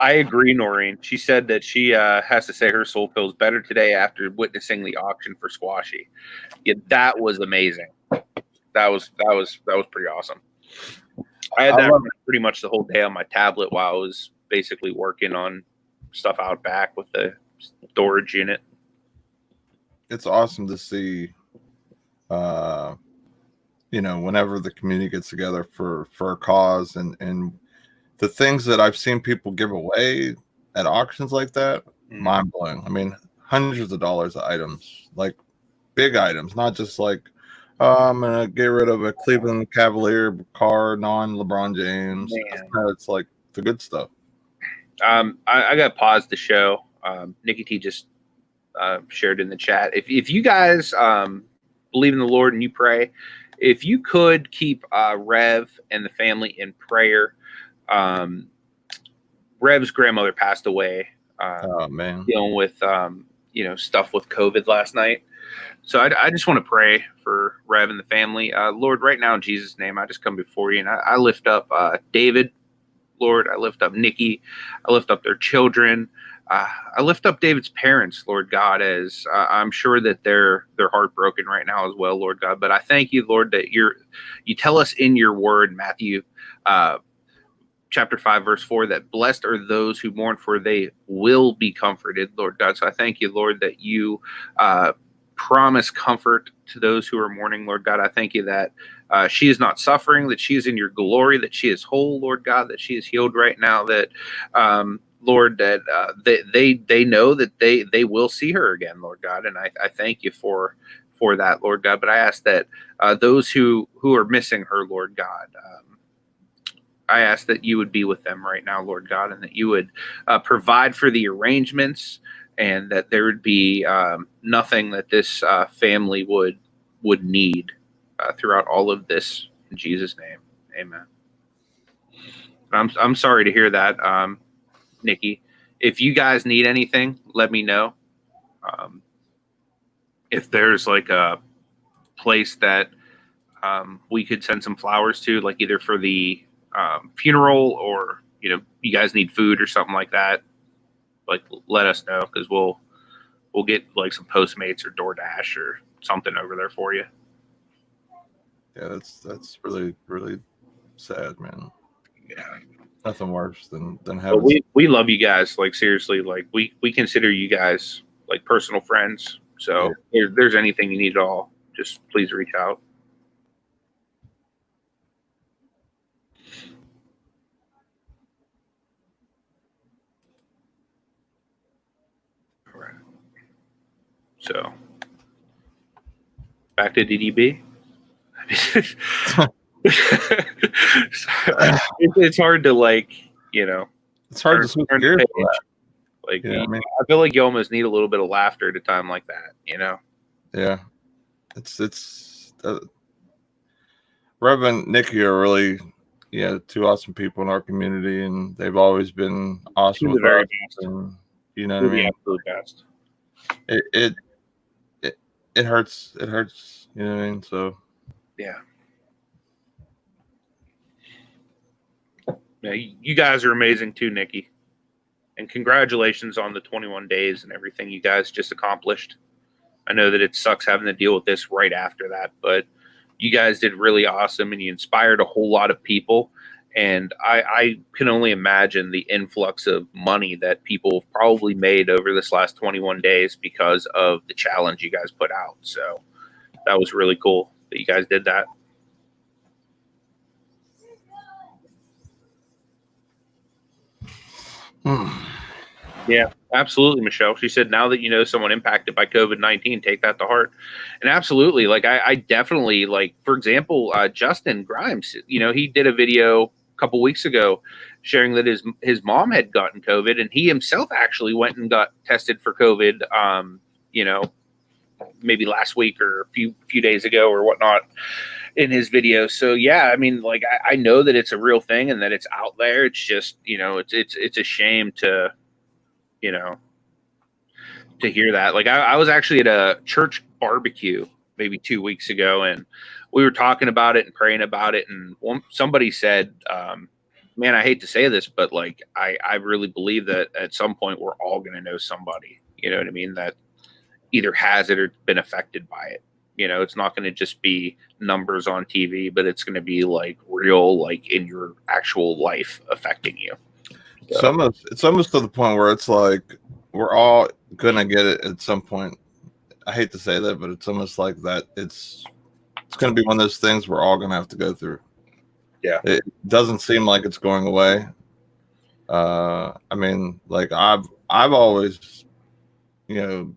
I agree, Noreen. She said that she has to say her soul feels better today after witnessing the auction for Squashy. Yeah, that was amazing. That was pretty awesome. I had that pretty much the whole day on my tablet while I was basically working on stuff out back with the storage unit. It's awesome to see, whenever the community gets together for a cause, and the things that I've seen people give away at auctions like that, mind blowing. I mean, hundreds of dollars of items, like big items, not just like, I'm gonna get rid of a Cleveland Cavalier car, non-LeBron James. It's like the good stuff. I got to pause the show. Nikki T just shared in the chat. If you guys believe in the Lord and you pray, if you could keep Rev and the family in prayer. Rev's grandmother passed away. Oh man, dealing with stuff with COVID last night. So I just want to pray for Rev and the family. Lord, right now in Jesus' name, I just come before you and I lift up David. Lord, I lift up Nikki. I lift up their children. I lift up David's parents, Lord God, as I'm sure that they're heartbroken right now as well, Lord God. But I thank you, Lord, that you tell us in your word, Matthew chapter 5, verse 4, that blessed are those who mourn, for they will be comforted, Lord God. So I thank you, Lord, that you promise comfort to those who are mourning, Lord God. I thank you that she is not suffering, that she is in your glory, that she is whole, Lord God, that she is healed right now, that Lord, that they know that they will see her again, Lord God. And I thank you for that, Lord God. But I ask that those who are missing her, Lord God, I ask that you would be with them right now, Lord God, and that you would provide for the arrangements, and that there would be nothing that this family would need throughout all of this. In Jesus' name, amen. I'm sorry to hear that, Nikki. If you guys need anything, let me know. If there's like a place that we could send some flowers to, like either for the funeral, or you guys need food or something like that, like let us know, because we'll get like some Postmates or DoorDash or something over there for you. Yeah, that's really, really sad, man. Yeah, nothing worse than having. But we love you guys, like seriously, like we consider you guys like personal friends. So if there's anything you need at all, just please reach out. All right. So back to DDB. It's hard to it's hard to switch gears. Like, I feel like you almost need a little bit of laughter at a time like that, Yeah, it's Rev and Nikki are really, two awesome people in our community, and they've always been awesome with us. And, you know what I mean? Absolute best. It hurts. It hurts. You know what I mean? So yeah. Yeah, you guys are amazing too, Nikki. And congratulations on the 21 days and everything you guys just accomplished. I know that it sucks having to deal with this right after that, but you guys did really awesome, and you inspired a whole lot of people. And I can only imagine the influx of money that people have probably made over this last 21 days because of the challenge you guys put out. So that was really cool that you guys did that. Yeah, absolutely, Michelle. She said, now that you know someone impacted by COVID-19, take that to heart. And absolutely, like I definitely, like, for example, Justin Grimes, he did a video a couple weeks ago sharing that his mom had gotten COVID, and he himself actually went and got tested for COVID, maybe last week or a few days ago or whatnot in his video. So yeah, I mean, like I know that it's a real thing and that it's out there. It's just, it's a shame to hear that. Like I was actually at a church barbecue maybe 2 weeks ago, and we were talking about it and praying about it. And somebody said, man, I hate to say this, but like, I really believe that at some point we're all going to know somebody, you know what I mean, that either has it or been affected by it, You know, it's not going to just be numbers on TV, but it's going to be like real, like in your actual life affecting you. So. It's almost to the point where it's like we're all gonna get it at some point. I hate to say that, but it's almost like that. It's gonna be one of those things we're all gonna have to go through. Yeah, it doesn't seem like it's going away. I mean, like I've always, you know,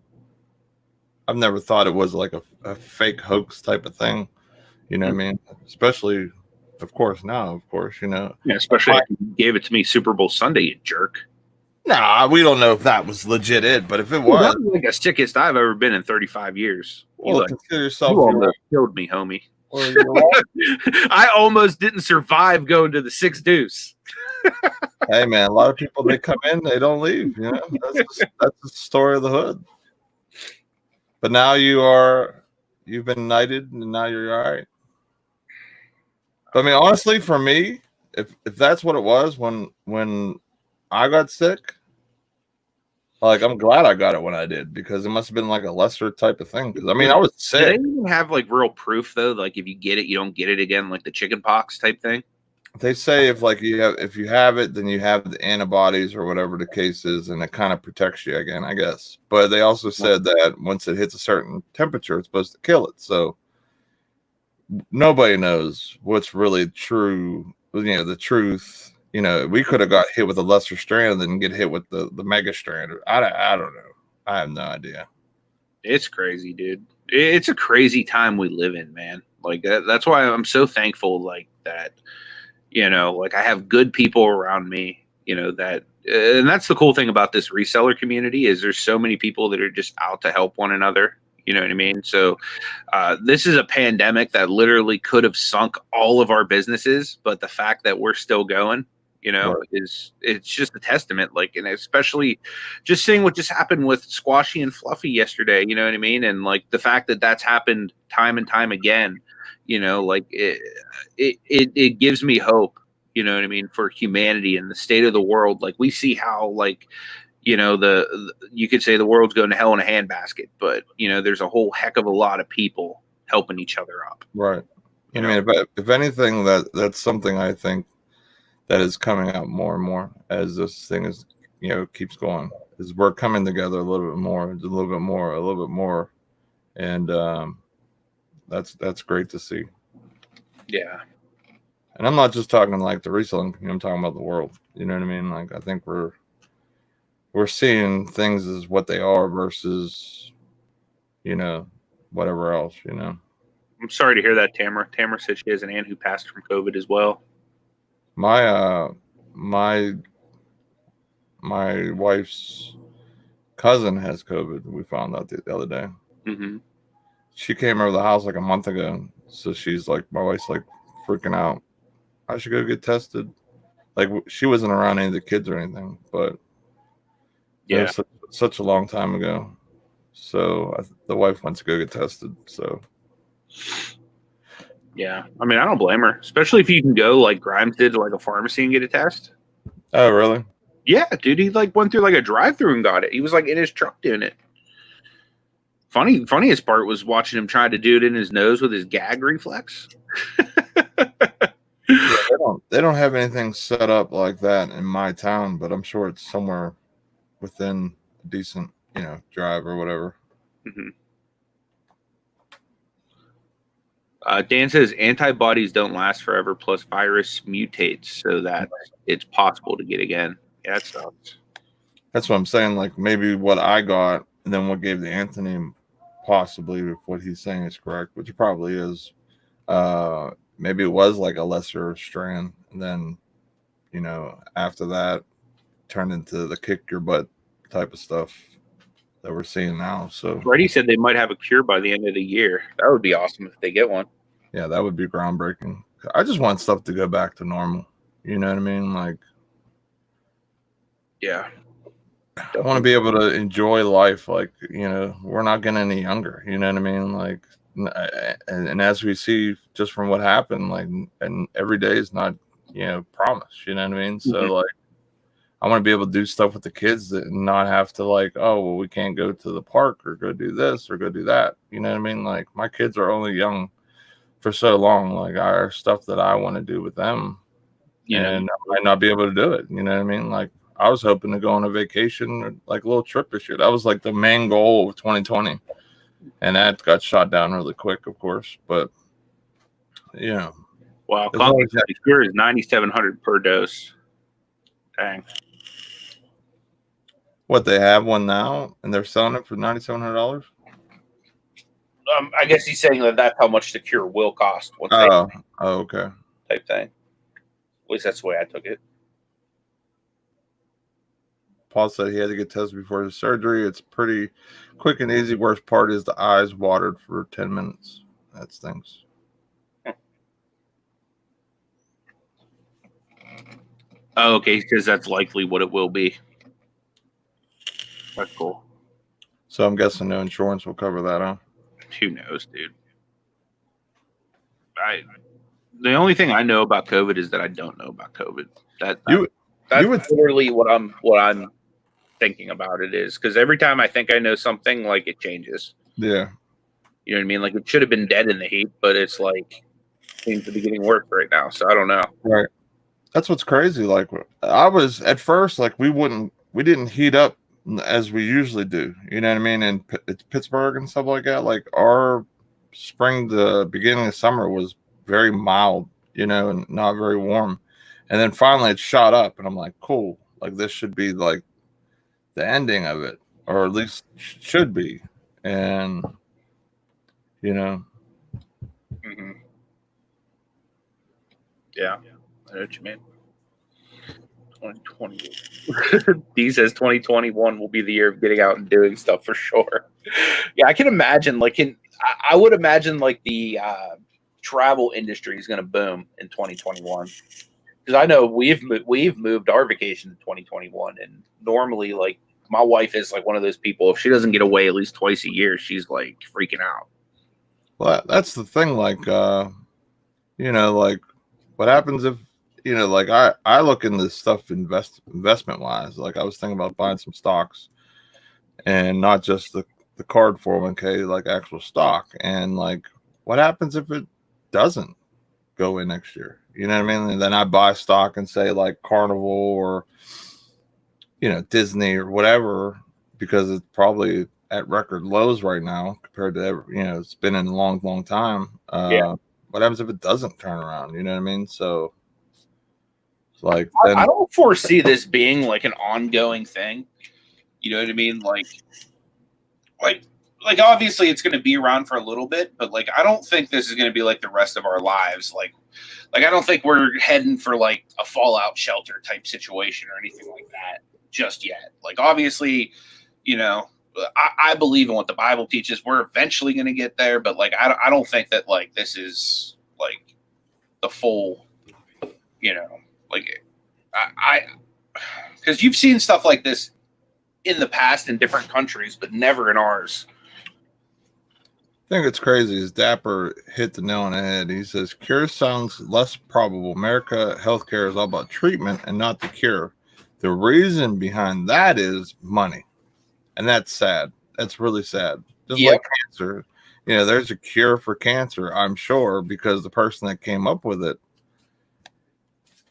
I've never thought it was like a fake hoax type of thing. You know what I mean? Especially, of course, now, of course, you know. Yeah, especially if you gave it to me Super Bowl Sunday, you jerk. Nah, we don't know if that was legit it, but if it was, that was like the sickest I've ever been in 35 years. Well, you consider yourself. You almost killed me, homie. Well, I almost didn't survive going to the Six Deuce. Hey, man, a lot of people, they come in, they don't leave. You know, that's the story of the hood. But now you've been knighted, and now you're all right. But I mean, honestly, for me, if that's what it was when I got sick, like I'm glad I got it when I did, because it must have been like a lesser type of thing. Because I mean, I was sick. Do they even have like real proof though? Like if you get it, you don't get it again, like the chicken pox type thing. They say if you have it, then you have the antibodies or whatever the case is, and it kind of protects you again, I guess. But they also said that once it hits a certain temperature, it's supposed to kill it. So nobody knows what's really true. You know, the truth. You know, we could have got hit with a lesser strand than get hit with the mega strand. I don't know. I have no idea. It's crazy, dude. It's a crazy time we live in, man. Like that's why I'm so thankful, like that. You know, like I have good people around me, you know, that, and that's the cool thing about this reseller community is there's so many people that are just out to help one another. You know what I mean? So this is a pandemic that literally could have sunk all of our businesses, but the fact that we're still going, you know, it's just a testament. Like, and especially just seeing what just happened with Squashy and Fluffy yesterday, you know what I mean? And like the fact that that's happened time and time again, you know, like it gives me hope, you know what I mean, for humanity and the state of the world. Like we see how, like, you know, you could say the world's going to hell in a handbasket, but you know, there's a whole heck of a lot of people helping each other up. Right. I mean, if anything, that's something I think that is coming out more and more as this thing is, you know, keeps going, is we're coming together a little bit more. And that's great to see. Yeah. And I'm not just talking like the reselling community, I'm talking about the world. You know what I mean? Like I think we're seeing things as what they are versus, you know, whatever else, you know. I'm sorry to hear that, Tamara. Tamara says she has an aunt who passed from COVID as well. My wife's cousin has COVID. We found out the other day. Mm-hmm. She came over the house like a month ago. So she's like, my wife's like freaking out. I should go get tested. Like she wasn't around any of the kids or anything, but yeah, it was such a long time ago. So the wife went to go get tested. So yeah, I mean, I don't blame her, especially if you can go like Grimes did to like a pharmacy and get a test. Oh, really? Yeah, dude, he like went through like a drive-through and got it. He was like in his truck doing it. Funniest part was watching him try to do it in his nose with his gag reflex. Yeah, they don't have anything set up like that in my town, but I'm sure it's somewhere within a decent, you know, drive or whatever. Mm-hmm. Dan says antibodies don't last forever, plus virus mutates so that it's possible to get again. Yeah, that sucks. That's what I'm saying. Like maybe what I got and then what gave the Anthony, possibly, if what he's saying is correct, which it probably is. Maybe it was like a lesser strand, and then, you know, after that turned into the kick your butt type of stuff that we're seeing now. So Freddie said they might have a cure by the end of the year. That would be awesome if they get one. Yeah, that would be groundbreaking. I just want stuff to go back to normal. You know what I mean? Like, yeah, I want to be able to enjoy life. Like, you know, we're not getting any younger. You know what I mean? Like, and as we see just from what happened, like, and every day is not, you know, promised. You know what I mean? So, like, I want to be able to do stuff with the kids and not have to like, oh, well, we can't go to the park or go do this or go do that. You know what I mean? Like my kids are only young for so long. Like our stuff that I want to do with them, and I might not be able to do it. You know what I mean? Like I was hoping to go on a vacation or like a little trip this year. That was like the main goal of 2020, and that got shot down really quick, of course. But yeah. Wow, the cure is $9,700 per dose. Dang. What, they have one now and they're selling it for $9,700? I guess he's saying that that's how much the cure will cost. Okay. Type thing. At least that's the way I took it. Paul said he had to get tested before his surgery. It's pretty quick and easy. Worst part is the eyes watered for 10 minutes. That stinks. Oh, okay, because that's likely what it will be. That's cool. So I'm guessing no insurance will cover that, huh? Who knows, dude? The only thing I know about COVID is that I don't know about COVID. That's literally what I'm thinking about it is, because every time I think I know something, like it changes. Yeah. You know what I mean? Like it should have been dead in the heat, but it's like seems to be getting worse right now. So I don't know. Right. That's what's crazy. Like I was at first, like we didn't heat up as we usually do. You know what I mean? And it's Pittsburgh and stuff like that. Like our spring, the beginning of summer was very mild, you know, and not very warm. And then finally it shot up, and I'm like, cool. Like this should be like the ending of it, or at least should be. And you know. Mm-hmm. Yeah. I know what you mean. 2020. D says 2021 will be the year of getting out and doing stuff for sure. Yeah, I can imagine. I would imagine like the travel industry is going to boom in 2021, because I know we've moved our vacation to 2021, and normally like my wife is like one of those people. If she doesn't get away at least twice a year, she's like freaking out. Well, that's the thing. Like, you know, like what happens if, you know, like I look into this stuff investment wise. Like I was thinking about buying some stocks, and not just the card 401k, like actual stock. And like, what happens if it doesn't go in next year? You know what I mean? And then I buy stock and say like Carnival or, you know, Disney or whatever, because it's probably at record lows right now compared to ever, you know, it's been in a long time. Yeah. What happens if it doesn't turn around? You know what I mean? So like, I don't foresee this being like an ongoing thing. You know what I mean? Like obviously it's going to be around for a little bit, but like I don't think this is going to be like the rest of our lives. Like I don't think we're heading for like a fallout shelter type situation or anything like that just yet. Like obviously, you know, I believe in what the Bible teaches. We're eventually going to get there, but like I don't think that like this is like the full, you know. Like because you've seen stuff like this in the past in different countries, but never in ours. I think it's crazy is Dapper hit the nail on the head. He says cure sounds less probable. America healthcare is all about treatment and not the cure. The reason behind that is money, and that's sad. That's really sad. Just like cancer, you know, there's a cure for cancer, I'm sure, because the person that came up with it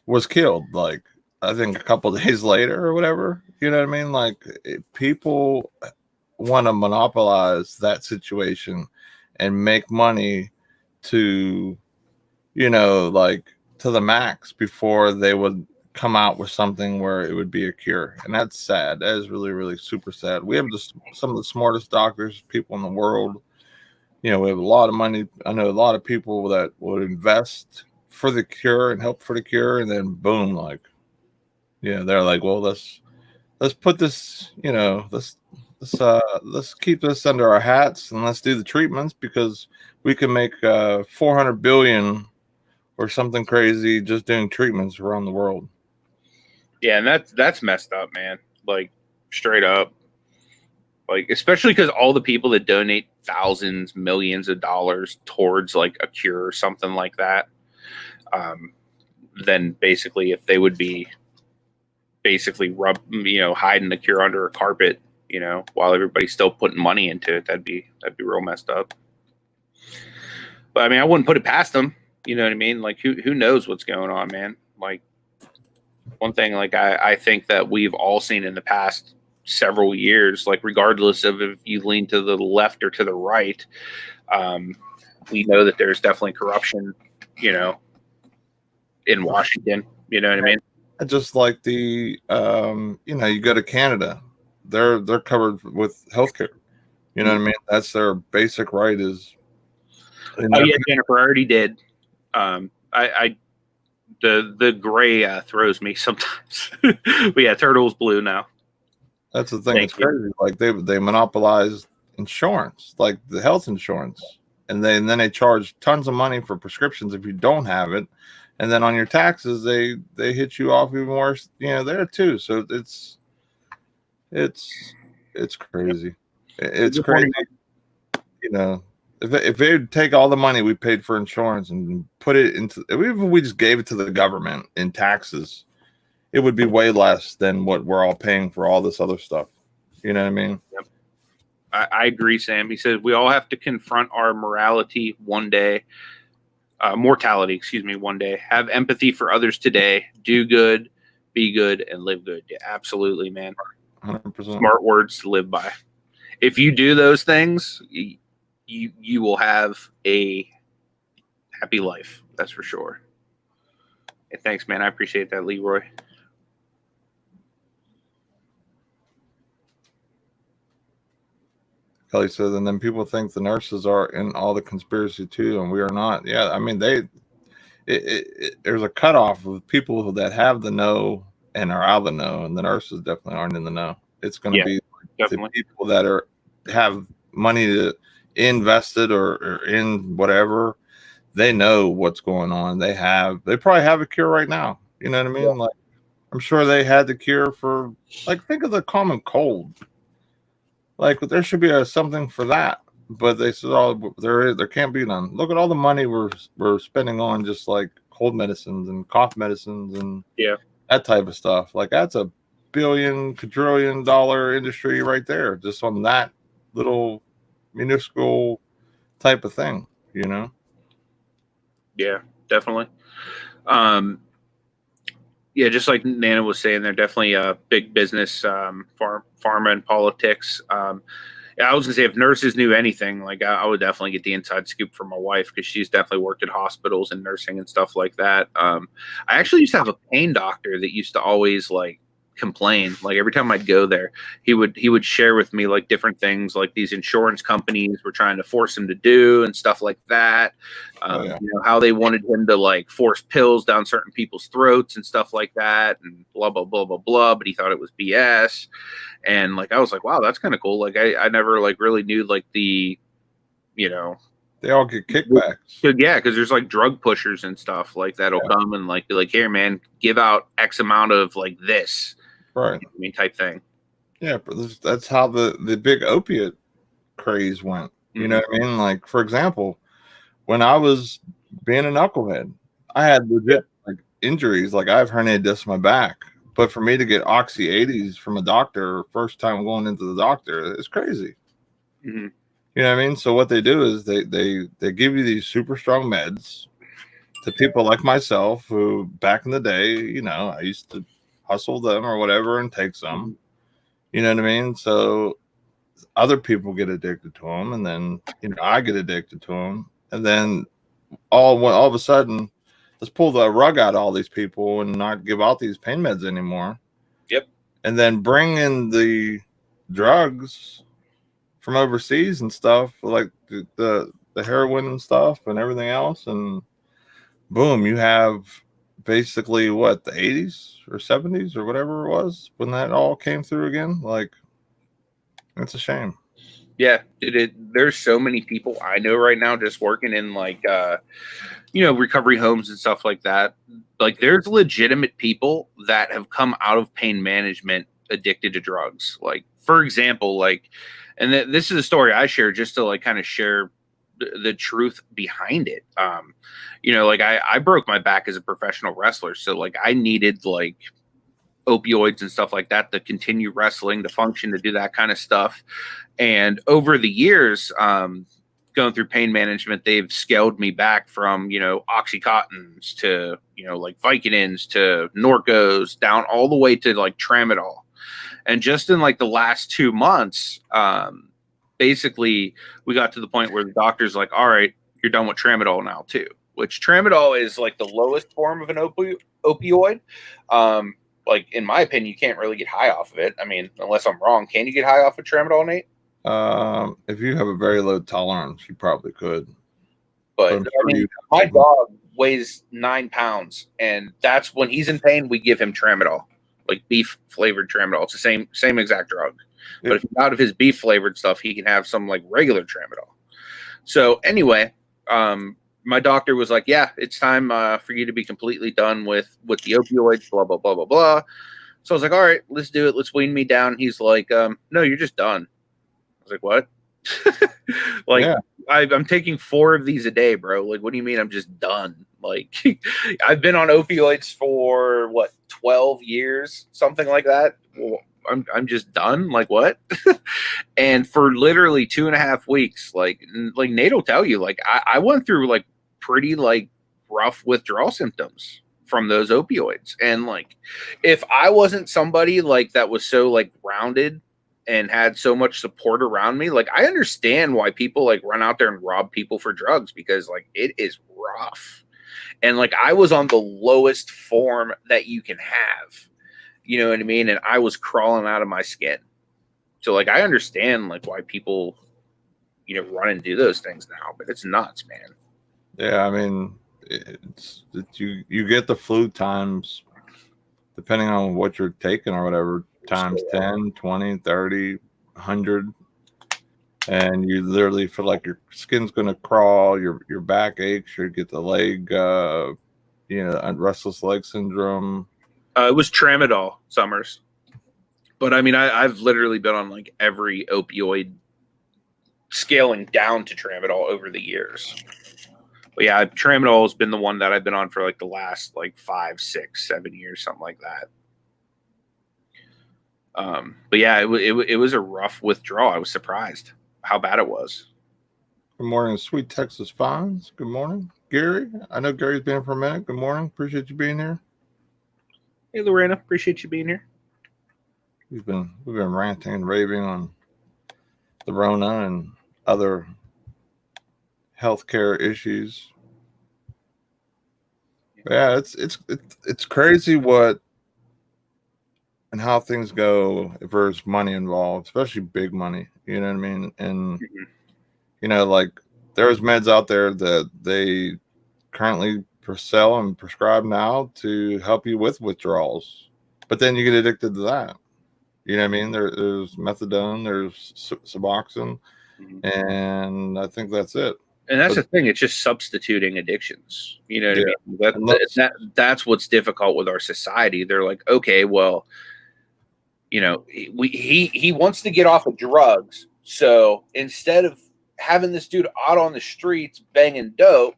was killed, like I think a couple of days later or whatever. You know what I mean? Like people want to monopolize that situation and make money to, you know, like to the max before they would come out with something where it would be a cure. And that's sad. That is really, really super sad. We have just some of the smartest doctors, people in the world. You know, we have a lot of money. I know a lot of people that would invest for the cure and help for the cure, and then boom, like, yeah, they're like, well, let's put this, you know, let's keep this under our hats and let's do the treatments because we can make 400 billion or something crazy just doing treatments around the world. Yeah, and that's messed up, man. Like straight up. Like especially because all the people that donate thousands, millions of dollars towards like a cure or something like that. Then basically if they would be basically hiding the cure under a carpet, while everybody's still putting money into it. That'd be real messed up. But I mean, I wouldn't put it past them. You know what I mean? Like, who knows what's going on, man? Like, one thing, like, I think that we've all seen in the past several years, like, regardless of if you lean to the left or to the right, we know that there's definitely corruption, in Washington. You know what I mean? Just like the, you go to Canada, they're covered with healthcare. You know what I mean? That's their basic right is. Oh yeah, Jennifer already did. The gray throws me sometimes. But yeah, Turtle's blue now. That's the thing. It's crazy. Like they monopolize insurance, like the health insurance, and then they charge tons of money for prescriptions if you don't have it, and then on your taxes they hit you off even worse. There too. So it's crazy. It's crazy. If they would take all the money we paid for insurance and put it into, even if we just gave it to the government in taxes, it would be way less than what we're all paying for all this other stuff. You know what I mean? Yep. I agree, Sam. He says we all have to confront our mortality one day, one day. Have empathy for others today. Do good, be good, and live good. Yeah, absolutely, man. 100%. Smart words to live by. If you do those things, you will have a happy life. That's for sure. Hey, thanks, man. I appreciate that, Leroy. Kelly says, and then people think the nurses are in all the conspiracy too, and we are not. Yeah, I mean, there's a cutoff of people that have the know and are out of the know, and the nurses definitely aren't in the know. It's going to be the people that have money to invested or in whatever. They know what's going on. They probably have a cure right now. You know what I mean? Yeah. Like, I'm sure they had the cure for, like, think of the common cold. Like, there should be something for that, but they said, "Oh, there can't be none." Look at all the money we're spending on just like cold medicines and cough medicines and that type of stuff. Like, that's a quadrillion dollar industry right there, just on that little minuscule type of thing. Yeah, definitely. Yeah, just like Nana was saying, they're definitely a big business, pharma and politics. Yeah, I was gonna say, if nurses knew anything, like I would definitely get the inside scoop from my wife, because she's definitely worked at hospitals and nursing and stuff like that. I actually used to have a pain doctor that used to always like complain. Like, every time I'd go there, he would share with me like different things like these insurance companies were trying to force him to do and stuff like that. How they wanted him to like force pills down certain people's throats and stuff like that, and blah blah blah blah blah. But he thought it was BS. And like, I was like, wow, that's kind of cool. Like, I never like really knew like the, they all get kickbacks. Yeah, because there's like drug pushers and stuff like that'll come and like be like, here, man, give out X amount of like this, right? I mean, type thing. Yeah, but that's how the big opiate craze went. You know what I mean? Like, for example, when I was being a knucklehead, I had legit like injuries. Like, I have herniated disc in my back. But for me to get Oxy 80s from a doctor first time going into the doctor, it's crazy. Mm-hmm. You know what I mean? So what they do is they give you these super strong meds to people like myself who back in the day, I used to hustle them or whatever and take some. You know what I mean? So other people get addicted to them, and then I get addicted to them, and then all of a sudden, let's pull the rug out of all these people and not give out these pain meds anymore. Yep. And then bring in the drugs from overseas and stuff, like the heroin and stuff and everything else. And boom, you have basically the 80s or 70s or whatever it was when that all came through again. Like, it's a shame. Yeah, there's so many people I know right now just working in like recovery homes and stuff like that. Like, there's legitimate people that have come out of pain management addicted to drugs. Like, for example, like, and this is a story I share just to like kind of share the truth behind it. Like, I broke my back as a professional wrestler, so like I needed like opioids and stuff like that to continue wrestling, to function, to do that kind of stuff. And over the years, going through pain management, they've scaled me back from, Oxycontins to, like Vicodins to Norcos, down all the way to like Tramadol. And just in like the last 2 months, basically we got to the point where the doctor's like, all right, you're done with Tramadol now too, which Tramadol is like the lowest form of an opioid. Like in my opinion, you can't really get high off of it. I mean, unless I'm wrong, can you get high off of Tramadol, Nate? If you have a very low tolerance, you probably could. But I mean, my dog weighs 9 pounds, and that's when he's in pain, we give him Tramadol, like beef flavored Tramadol. It's the same exact drug. Yeah. But if he's out of his beef flavored stuff, he can have some like regular Tramadol. So anyway, my doctor was like, yeah, it's time for you to be completely done with the opioids, blah, blah, blah, blah, blah. So I was like, all right, let's do it. Let's wean me down. He's like, no, you're just done. I was like, what? Like, yeah. I'm taking 4 of these a day, bro. Like, what do you mean I'm just done? Like, I've been on opioids for, 12 years? Something like that. Well, I'm just done. Like, what? And for literally 2.5 weeks, like Nate will tell you, like, I went through, like, pretty, like, rough withdrawal symptoms from those opioids. And, like, if I wasn't somebody, like, that was so, like, grounded and had so much support around me, like, I understand why people, like, run out there and rob people for drugs, because, like, it is rough. And, like, I was on the lowest form that you can have. You know what I mean? And I was crawling out of my skin. So, like, I understand, like, why people, run and do those things now. But it's nuts, man. Yeah, I mean, you get the flu times, depending on what you're taking or whatever, times 10, 20, 30, 100. And you literally feel like your skin's going to crawl, your back aches, you get the leg, restless leg syndrome. It was Tramadol, Summers. But I mean, I've literally been on like every opioid, scaling down to Tramadol over the years. But yeah, Tramadol has been the one that I've been on for like the last like 5, 6, 7 years, something like that. But yeah, it was a rough withdrawal. I was surprised how bad it was. Good morning, Sweet Texas Fines. Good morning, Gary. I know Gary's been here for a minute. Good morning. Appreciate you being here. Hey, Lorena. Appreciate you being here. We've been ranting and raving on the Rona and other healthcare issues. Yeah, it's crazy what and how things go if there's money involved, especially big money. You know what I mean? And like there's meds out there that they currently sell and prescribe now to help you with withdrawals, but then you get addicted to that. You know what I mean? There's methadone, there's Suboxone, and I think that's it. And that's the thing; it's just substituting addictions. You know what I mean? That's what's difficult with our society. They're like, okay, well, he wants to get off of drugs, so instead of having this dude out on the streets banging dope,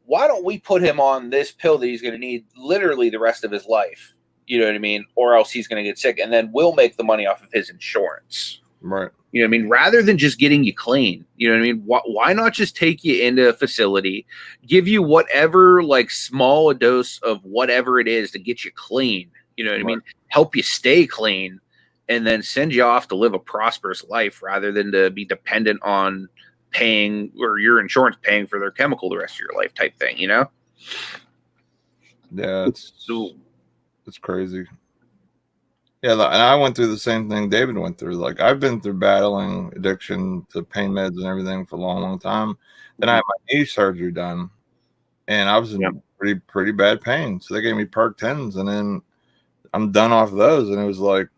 why don't we put him on this pill that he's going to need literally the rest of his life? You know what I mean? Or else he's going to get sick, and then we'll make the money off of his insurance. Right. You know what I mean? Rather than just getting you clean. You know what I mean? Why not just take you into a facility, give you whatever, like, small a dose of whatever it is to get you clean. You know what I mean? Help you stay clean, and then send you off to live a prosperous life rather than to be dependent on paying, or your insurance paying for their chemical the rest of your life type thing, Yeah, it's crazy. Yeah, and I went through the same thing David went through. Like, I've been through battling addiction to pain meds and everything for a long, long time. Then I had my knee surgery done, and I was in pretty bad pain. So they gave me Perk 10s, and then I'm done off of those. And it was like,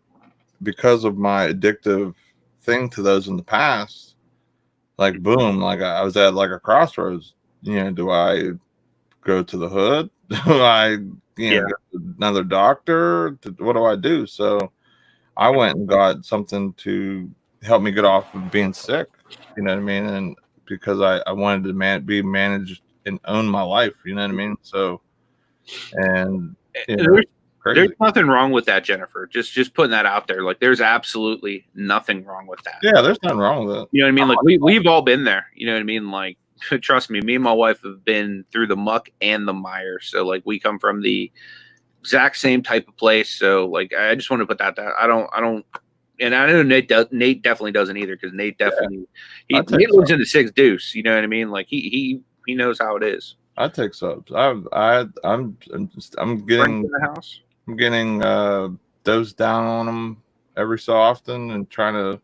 because of my addictive thing to those in the past, like, boom, like I was at like a crossroads. Do I go to the hood? Do I go to another doctor? What do I do? So I went and got something to help me get off of being sick. You know what I mean? And because I wanted to be managed and own my life. You know what I mean? So, and Crazy. There's nothing wrong with that, Jennifer. Just putting that out there. Like, there's absolutely nothing wrong with that. Yeah, there's nothing wrong with it. You know what I mean? Like, we've all been there. You know what I mean? Like, trust me, me and my wife have been through the muck and the mire. So, like, we come from the exact same type of place. So, like, I just want to put that down. I don't, and I know Nate definitely doesn't either, because Nate definitely Nate lives in the 6 Deuce. You know what I mean? Like, he knows how it is. I take subs. I'm getting in the house. I'm getting dosed down on them every so often and trying to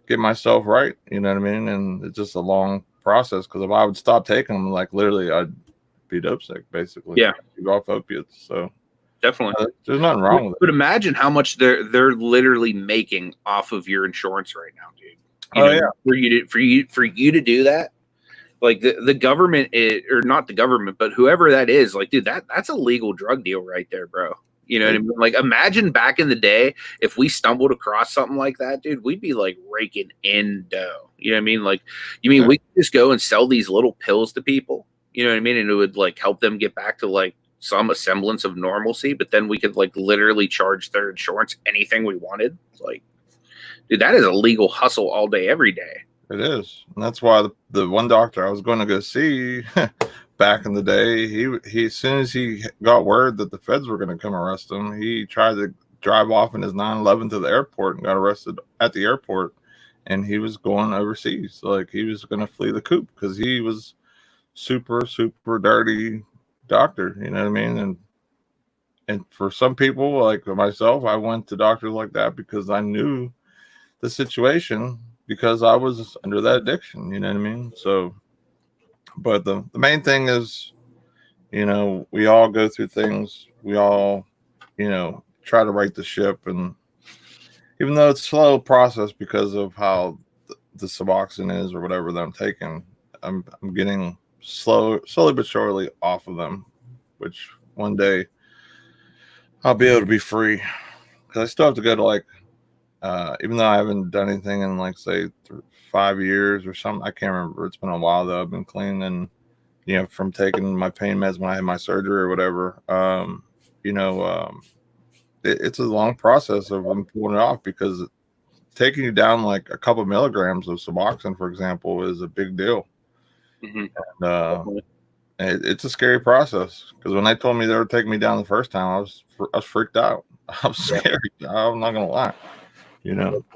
get myself right. You know what I mean? And it's just a long process, because if I would stop taking them, like, literally, I'd be dope sick, basically. Yeah, you go off opiates. So definitely, there's nothing wrong with it. But imagine how much they're literally making off of your insurance right now, dude. For you to do that. Like, the government or not the government, but whoever that is, like, dude, that's a legal drug deal right there, bro. You know what I mean? Like, imagine back in the day, if we stumbled across something like that, dude, we'd be like raking in dough. You know what I mean? Like, we could just go and sell these little pills to people, you know what I mean? And it would, like, help them get back to, like, some semblance of normalcy. But then we could, like, literally charge their insurance anything we wanted. Like, dude, that is a legal hustle all day, every day. It is, and that's why the one doctor I was going to go see back in the day, he as soon as he got word that the feds were going to come arrest him, he tried to drive off in his 911 to the airport and got arrested at the airport, and he was going overseas. Like, he was going to flee the coop because he was super dirty doctor. You know what I mean? And for some people like myself, I went to doctors like that because I knew the situation, because I was under that addiction, you know what I mean? So, but the main thing is, we all go through things. We all, try to right the ship. And even though it's a slow process because of how the Suboxone is or whatever that I'm taking, I'm getting slowly but surely off of them, which one day I'll be able to be free, because I still have to go to, like, even though I haven't done anything in, like, say 5 years or something, I can't remember. It's been a while though. I've been clean, and from taking my pain meds when I had my surgery or whatever. It's a long process of pulling it off, because taking you down like a couple milligrams of Suboxone, for example, is a big deal. Mm-hmm. And it's a scary process, because when they told me they were taking me down the first time, I was freaked out. I was scared. I'm not gonna lie.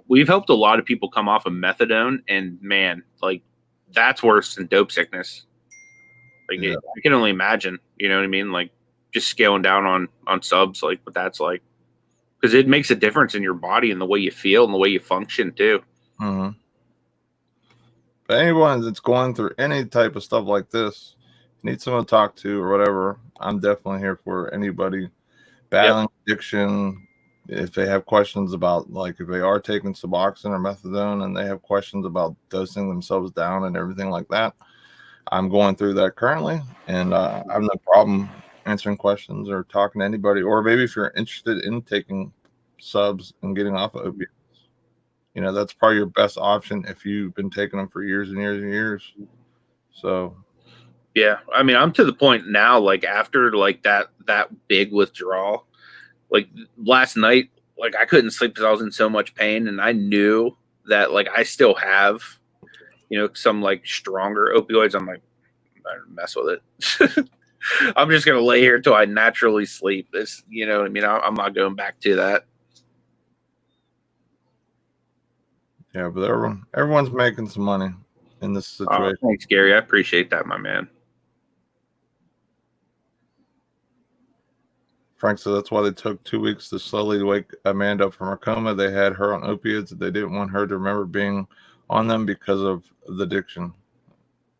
We've helped a lot of people come off of methadone, and man, like, that's worse than dope sickness. Like, I can only imagine, you know what I mean? Like, just scaling down on subs, like, what that's like, because it makes a difference in your body and the way you feel and the way you function too. Mm-hmm. But anyone that's going through any type of stuff like this, need someone to talk to or whatever, I'm definitely here for anybody battling addiction. If they have questions about, like, if they are taking Suboxone or methadone and they have questions about dosing themselves down and everything like that, I'm going through that currently, and I have no problem answering questions or talking to anybody. Or maybe if you're interested in taking subs and getting off of opiates, that's probably your best option if you've been taking them for years and years and years. So, yeah, I mean, I'm to the point now, like, after, like, that big withdrawal. Like, last night, like, I couldn't sleep because I was in so much pain, and I knew that, like, I still have, some, like, stronger opioids. I'm like, I better mess with it. I'm just gonna lay here until I naturally sleep. This, you know what I mean? I'm not going back to that. Yeah, but everyone's making some money in this situation. Thanks, Gary. I appreciate that, my man. Frank said that's why they took 2 weeks to slowly wake Amanda up from her coma. They had her on opiates. They didn't want her to remember being on them because of the addiction.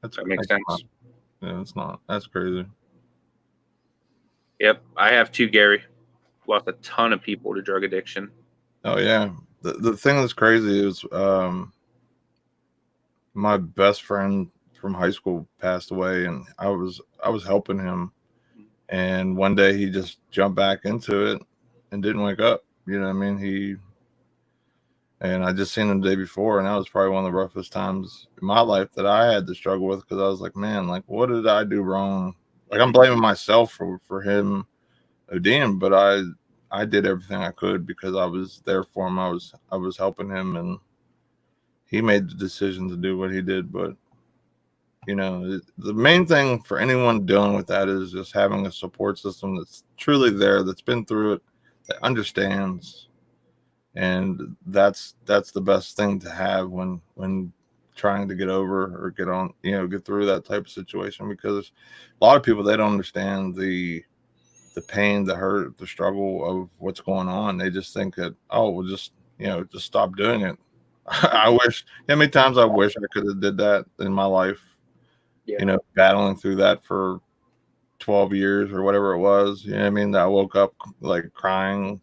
That makes sense. Yeah, it's not. That's crazy. Yep, I have too, Gary. Lost a ton of people to drug addiction. Oh yeah. The thing that's crazy is my best friend from high school passed away, and I was helping him. And one day he just jumped back into it and didn't wake up. You know what I mean? And I just seen him the day before, and that was probably one of the roughest times in my life that I had to struggle with, because I was like, man, like, what did I do wrong? Like, I'm blaming myself for him ODing, but I did everything I could because I was there for him. I was helping him, and he made the decision to do what he did. But the main thing for anyone dealing with that is just having a support system that's truly there, that's been through it, that understands, and that's the best thing to have when trying to get over or get through that type of situation, because a lot of people, they don't understand the pain, the hurt, the struggle of what's going on. They just think that, oh, we'll just stop doing it. I wish, how many times I wish I could have did that in my life, battling through that for 12 years or whatever it was. You know what I mean? That I woke up like crying,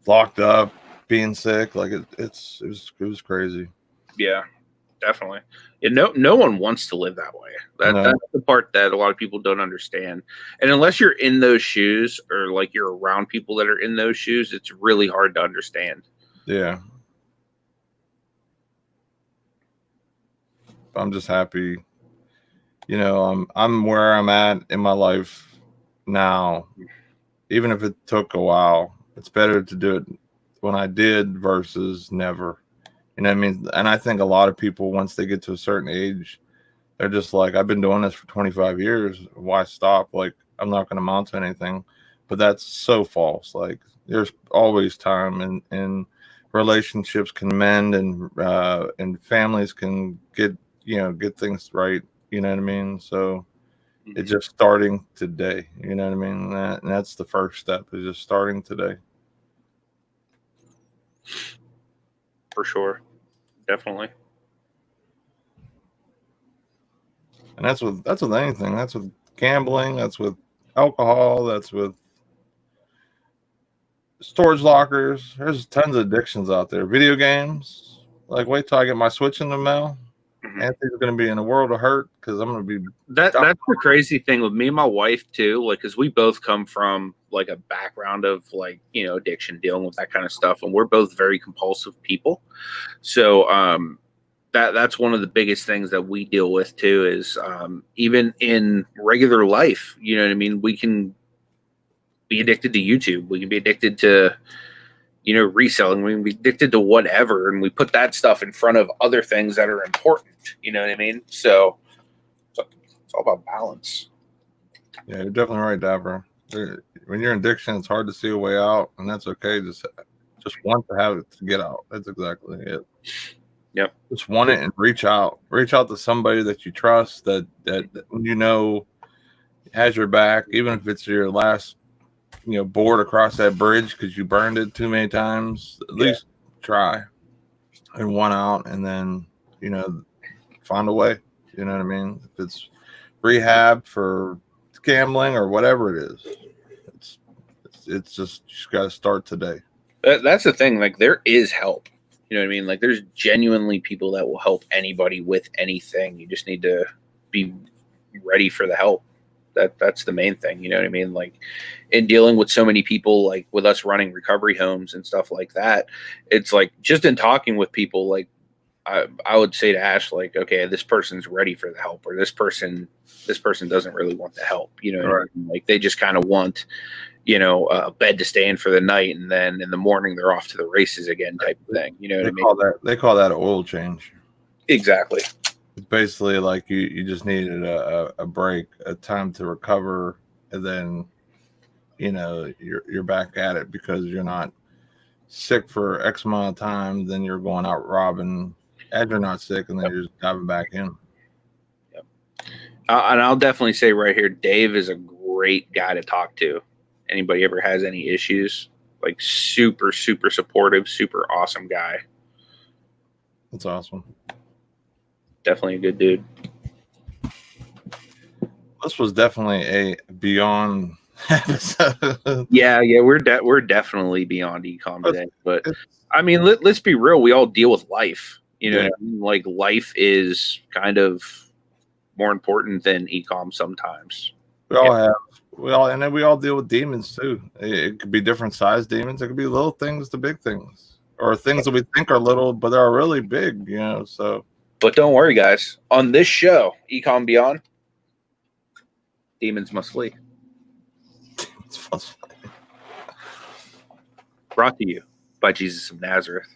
locked up, being sick. Like it was crazy. Yeah, definitely. No one wants to live that way. That's the part that a lot of people don't understand. And unless you're in those shoes, or like you're around people that are in those shoes, it's really hard to understand. Yeah. I'm just happy. I'm where I'm at in my life now. Even if it took a while, it's better to do it when I did versus never. You know what I mean? And I think a lot of people, once they get to a certain age, they're just like, I've been doing this for 25 years. Why stop? Like, I'm not going to amount to anything. But that's so false. Like, there's always time, and relationships can mend, and families can get things right. You know what I mean? So it's just starting today. You know what I mean? And that's the first step, is just starting today. For sure. Definitely. And that's with anything. That's with gambling. That's with alcohol. That's with storage lockers. There's tons of addictions out there. Video games. Like, wait till I get my Switch in the mail. Anthony's going to be in a world of hurt, because I'm going to be. That's the crazy thing with me and my wife too. Like, because we both come from like a background of like addiction, dealing with that kind of stuff, and we're both very compulsive people. So that's one of the biggest things that we deal with too. Is even in regular life, you know what I mean? We can be addicted to YouTube. We can be addicted to reselling. We can be addicted to whatever, and we put that stuff in front of other things that are important. You know what I mean? So it's all about balance. Yeah, you're definitely right, Dapper. When you're in addiction, it's hard to see a way out, and that's okay. Just want to have it to get out. That's exactly it. Yep. Just want it and reach out. Reach out to somebody that you trust, that has your back, even if it's your last board across that bridge because you burned it too many times. At least try and one out, and then find a way. You know what I mean? If it's rehab for gambling or whatever it is, it's just, you just got to start today. That's the thing. Like, there is help. You know what I mean? Like, there's genuinely people that will help anybody with anything. You just need to be ready for the help. That's the main thing. You know what I mean? Like, in dealing with so many people, like with us running recovery homes and stuff like that, it's like, just in talking with people, like I would say to Ash, like, okay, this person's ready for the help, or this person doesn't really want the help. You know what I mean? Like, they just kind of want, a bed to stay in for the night, and then in the morning they're off to the races again, type of thing. You know what I mean? They call that an oil change. Exactly. It's basically like you just needed a break, a time to recover, and then you're back at it, because you're not sick for X amount of time, then you're going out robbing as you're not sick, and then you're just diving back in. Yep. And I'll definitely say right here, Dave is a great guy to talk to. Anybody ever has any issues, like, super, super supportive, super awesome guy. That's awesome. Definitely a good dude. This was definitely a beyond episode. Yeah, we're definitely beyond ECOM today. But I mean, let's be real. We all deal with life. You know what I mean? Like, life is kind of more important than ECOM sometimes. We all deal with demons too. It could be different size demons. It could be little things to big things, or things that we think are little but are really big. So. But don't worry, guys. On this show, ECOM Beyond, demons must flee. Demons must flee. Brought to you by Jesus of Nazareth.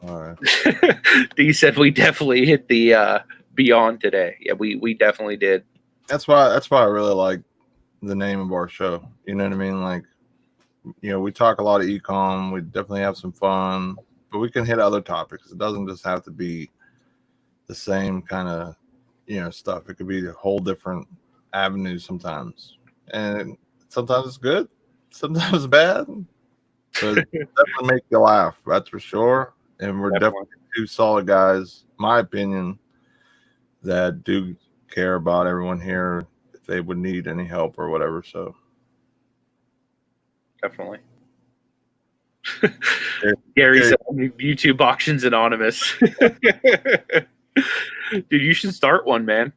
All right. You said we definitely hit the beyond today. Yeah, we definitely did. That's why I really like the name of our show. You know what I mean? Like, you know, we talk a lot of ECOM. We definitely have some fun, but we can hit other topics. It doesn't just have to be the same kind of, you know, stuff. It could be a whole different avenue sometimes, and sometimes it's good, sometimes it's bad, but it definitely make you laugh. That's for sure. And we're definitely two solid guys, my opinion, that do care about everyone here if they would need any help or whatever. So definitely. Gary said YouTube Auctions Anonymous. Dude, you should start one, man.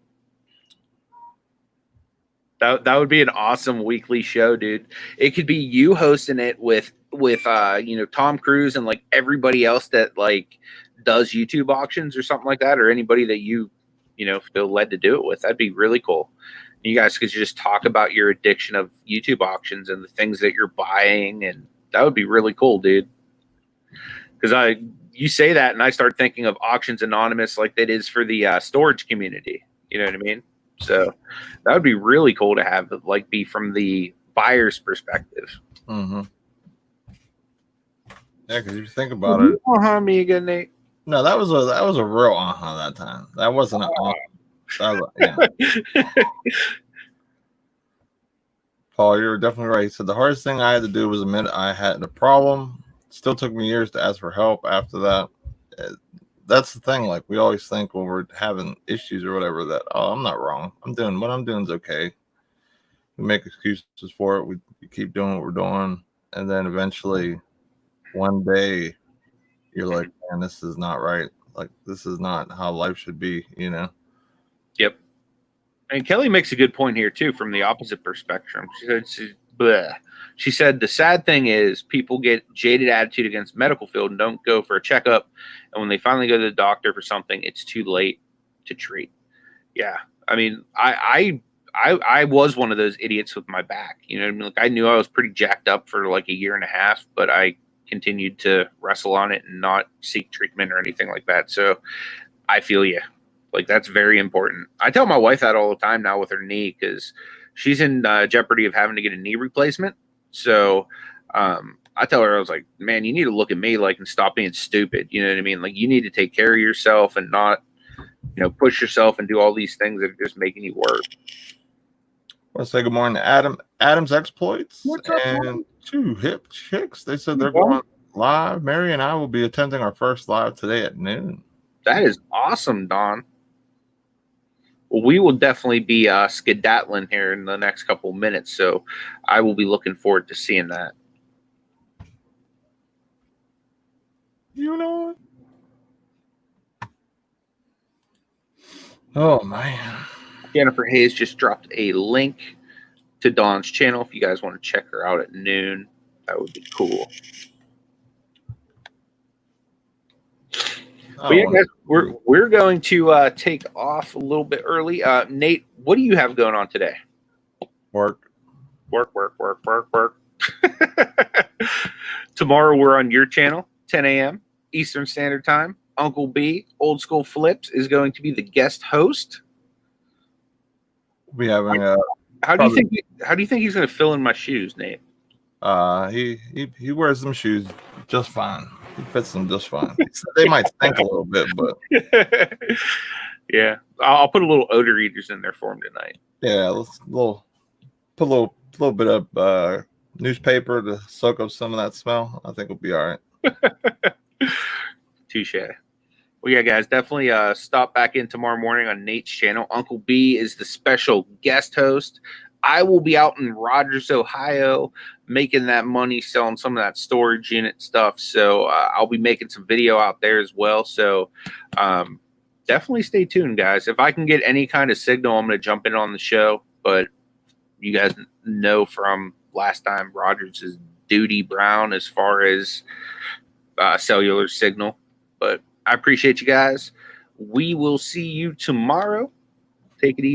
That would be an awesome weekly show, dude. It could be you hosting it with you know, Tom Cruise and like everybody else that like does YouTube auctions or something like that, or anybody that you know, feel led to do it with. That'd be really cool. You guys could just talk about your addiction of YouTube auctions and the things that you're buying, and that would be really cool, dude. Because you say that and I start thinking of Auctions Anonymous like that is for the storage community. You know what I mean? So that would be really cool to have, like, be from the buyer's perspective. mm-hmm. Yeah, because if you think about it, me again, Nate. No, that was a real that time. That wasn't an that was, yeah. Paul, you're definitely right. He said the hardest thing I had to do was admit I had a problem. Still took me years to ask for help after that. That's the thing. Like, we always think when we're having issues or whatever that, oh, I'm not wrong. What I'm doing is okay. We make excuses for it. We keep doing what we're doing. And then eventually one day you're like, man, this is not right. Like, this is not how life should be, you know? Yep. And Kelly makes a good point here, too, from the opposite perspective. She said the sad thing is people get jaded attitude against medical field and don't go for a checkup. And when they finally go to the doctor for something, it's too late to treat. Yeah. I mean, I was one of those idiots with my back. You know what I mean? Like, I knew I was pretty jacked up for like a year and a half, but I continued to wrestle on it and not seek treatment or anything like that. So I feel you. Like, that's very important. I tell my wife that all the time now with her knee, because she's in jeopardy of having to get a knee replacement. So I tell her, I was like, man, you need to look at me like and stop being stupid. You know what I mean? Like, you need to take care of yourself and not, you know, push yourself and do all these things that are just making you work. I want to say good morning to Adam's Exploits. What's up, and two hip chicks. They said they're going live. Mary and I will be attending our first live today at noon. That is awesome, Don. Well, we will definitely be skedaddling here in the next couple of minutes, so I will be looking forward to seeing that. You know what? Oh, man. Jennifer Hayes just dropped a link to Dawn's channel. If you guys want to check her out at noon, that would be cool. But yeah, guys, we're going to take off a little bit early. Nate, what do you have going on today? Work. Tomorrow we're on your channel, 10 a.m. Eastern Standard Time. Uncle B, Old School Flips, is going to be the guest host. We having how do you think he's going to fill in my shoes, Nate? He wears them shoes just fine. He fits them just fine. They might stink a little bit, but yeah, I'll put a little odor eaters in there for him tonight. Yeah, put a little bit of newspaper to soak up some of that smell. I think we'll be all right. Touche. Well, yeah, guys, definitely stop back in tomorrow morning on Nate's channel. Uncle B is the special guest host. I will be out in Rogers, Ohio, making that money, selling some of that storage unit stuff. So I'll be making some video out there as well. So definitely stay tuned, guys. If I can get any kind of signal, I'm going to jump in on the show. But you guys know from last time, Rogers is duty brown as far as cellular signal. But I appreciate you guys. We will see you tomorrow. Take it easy.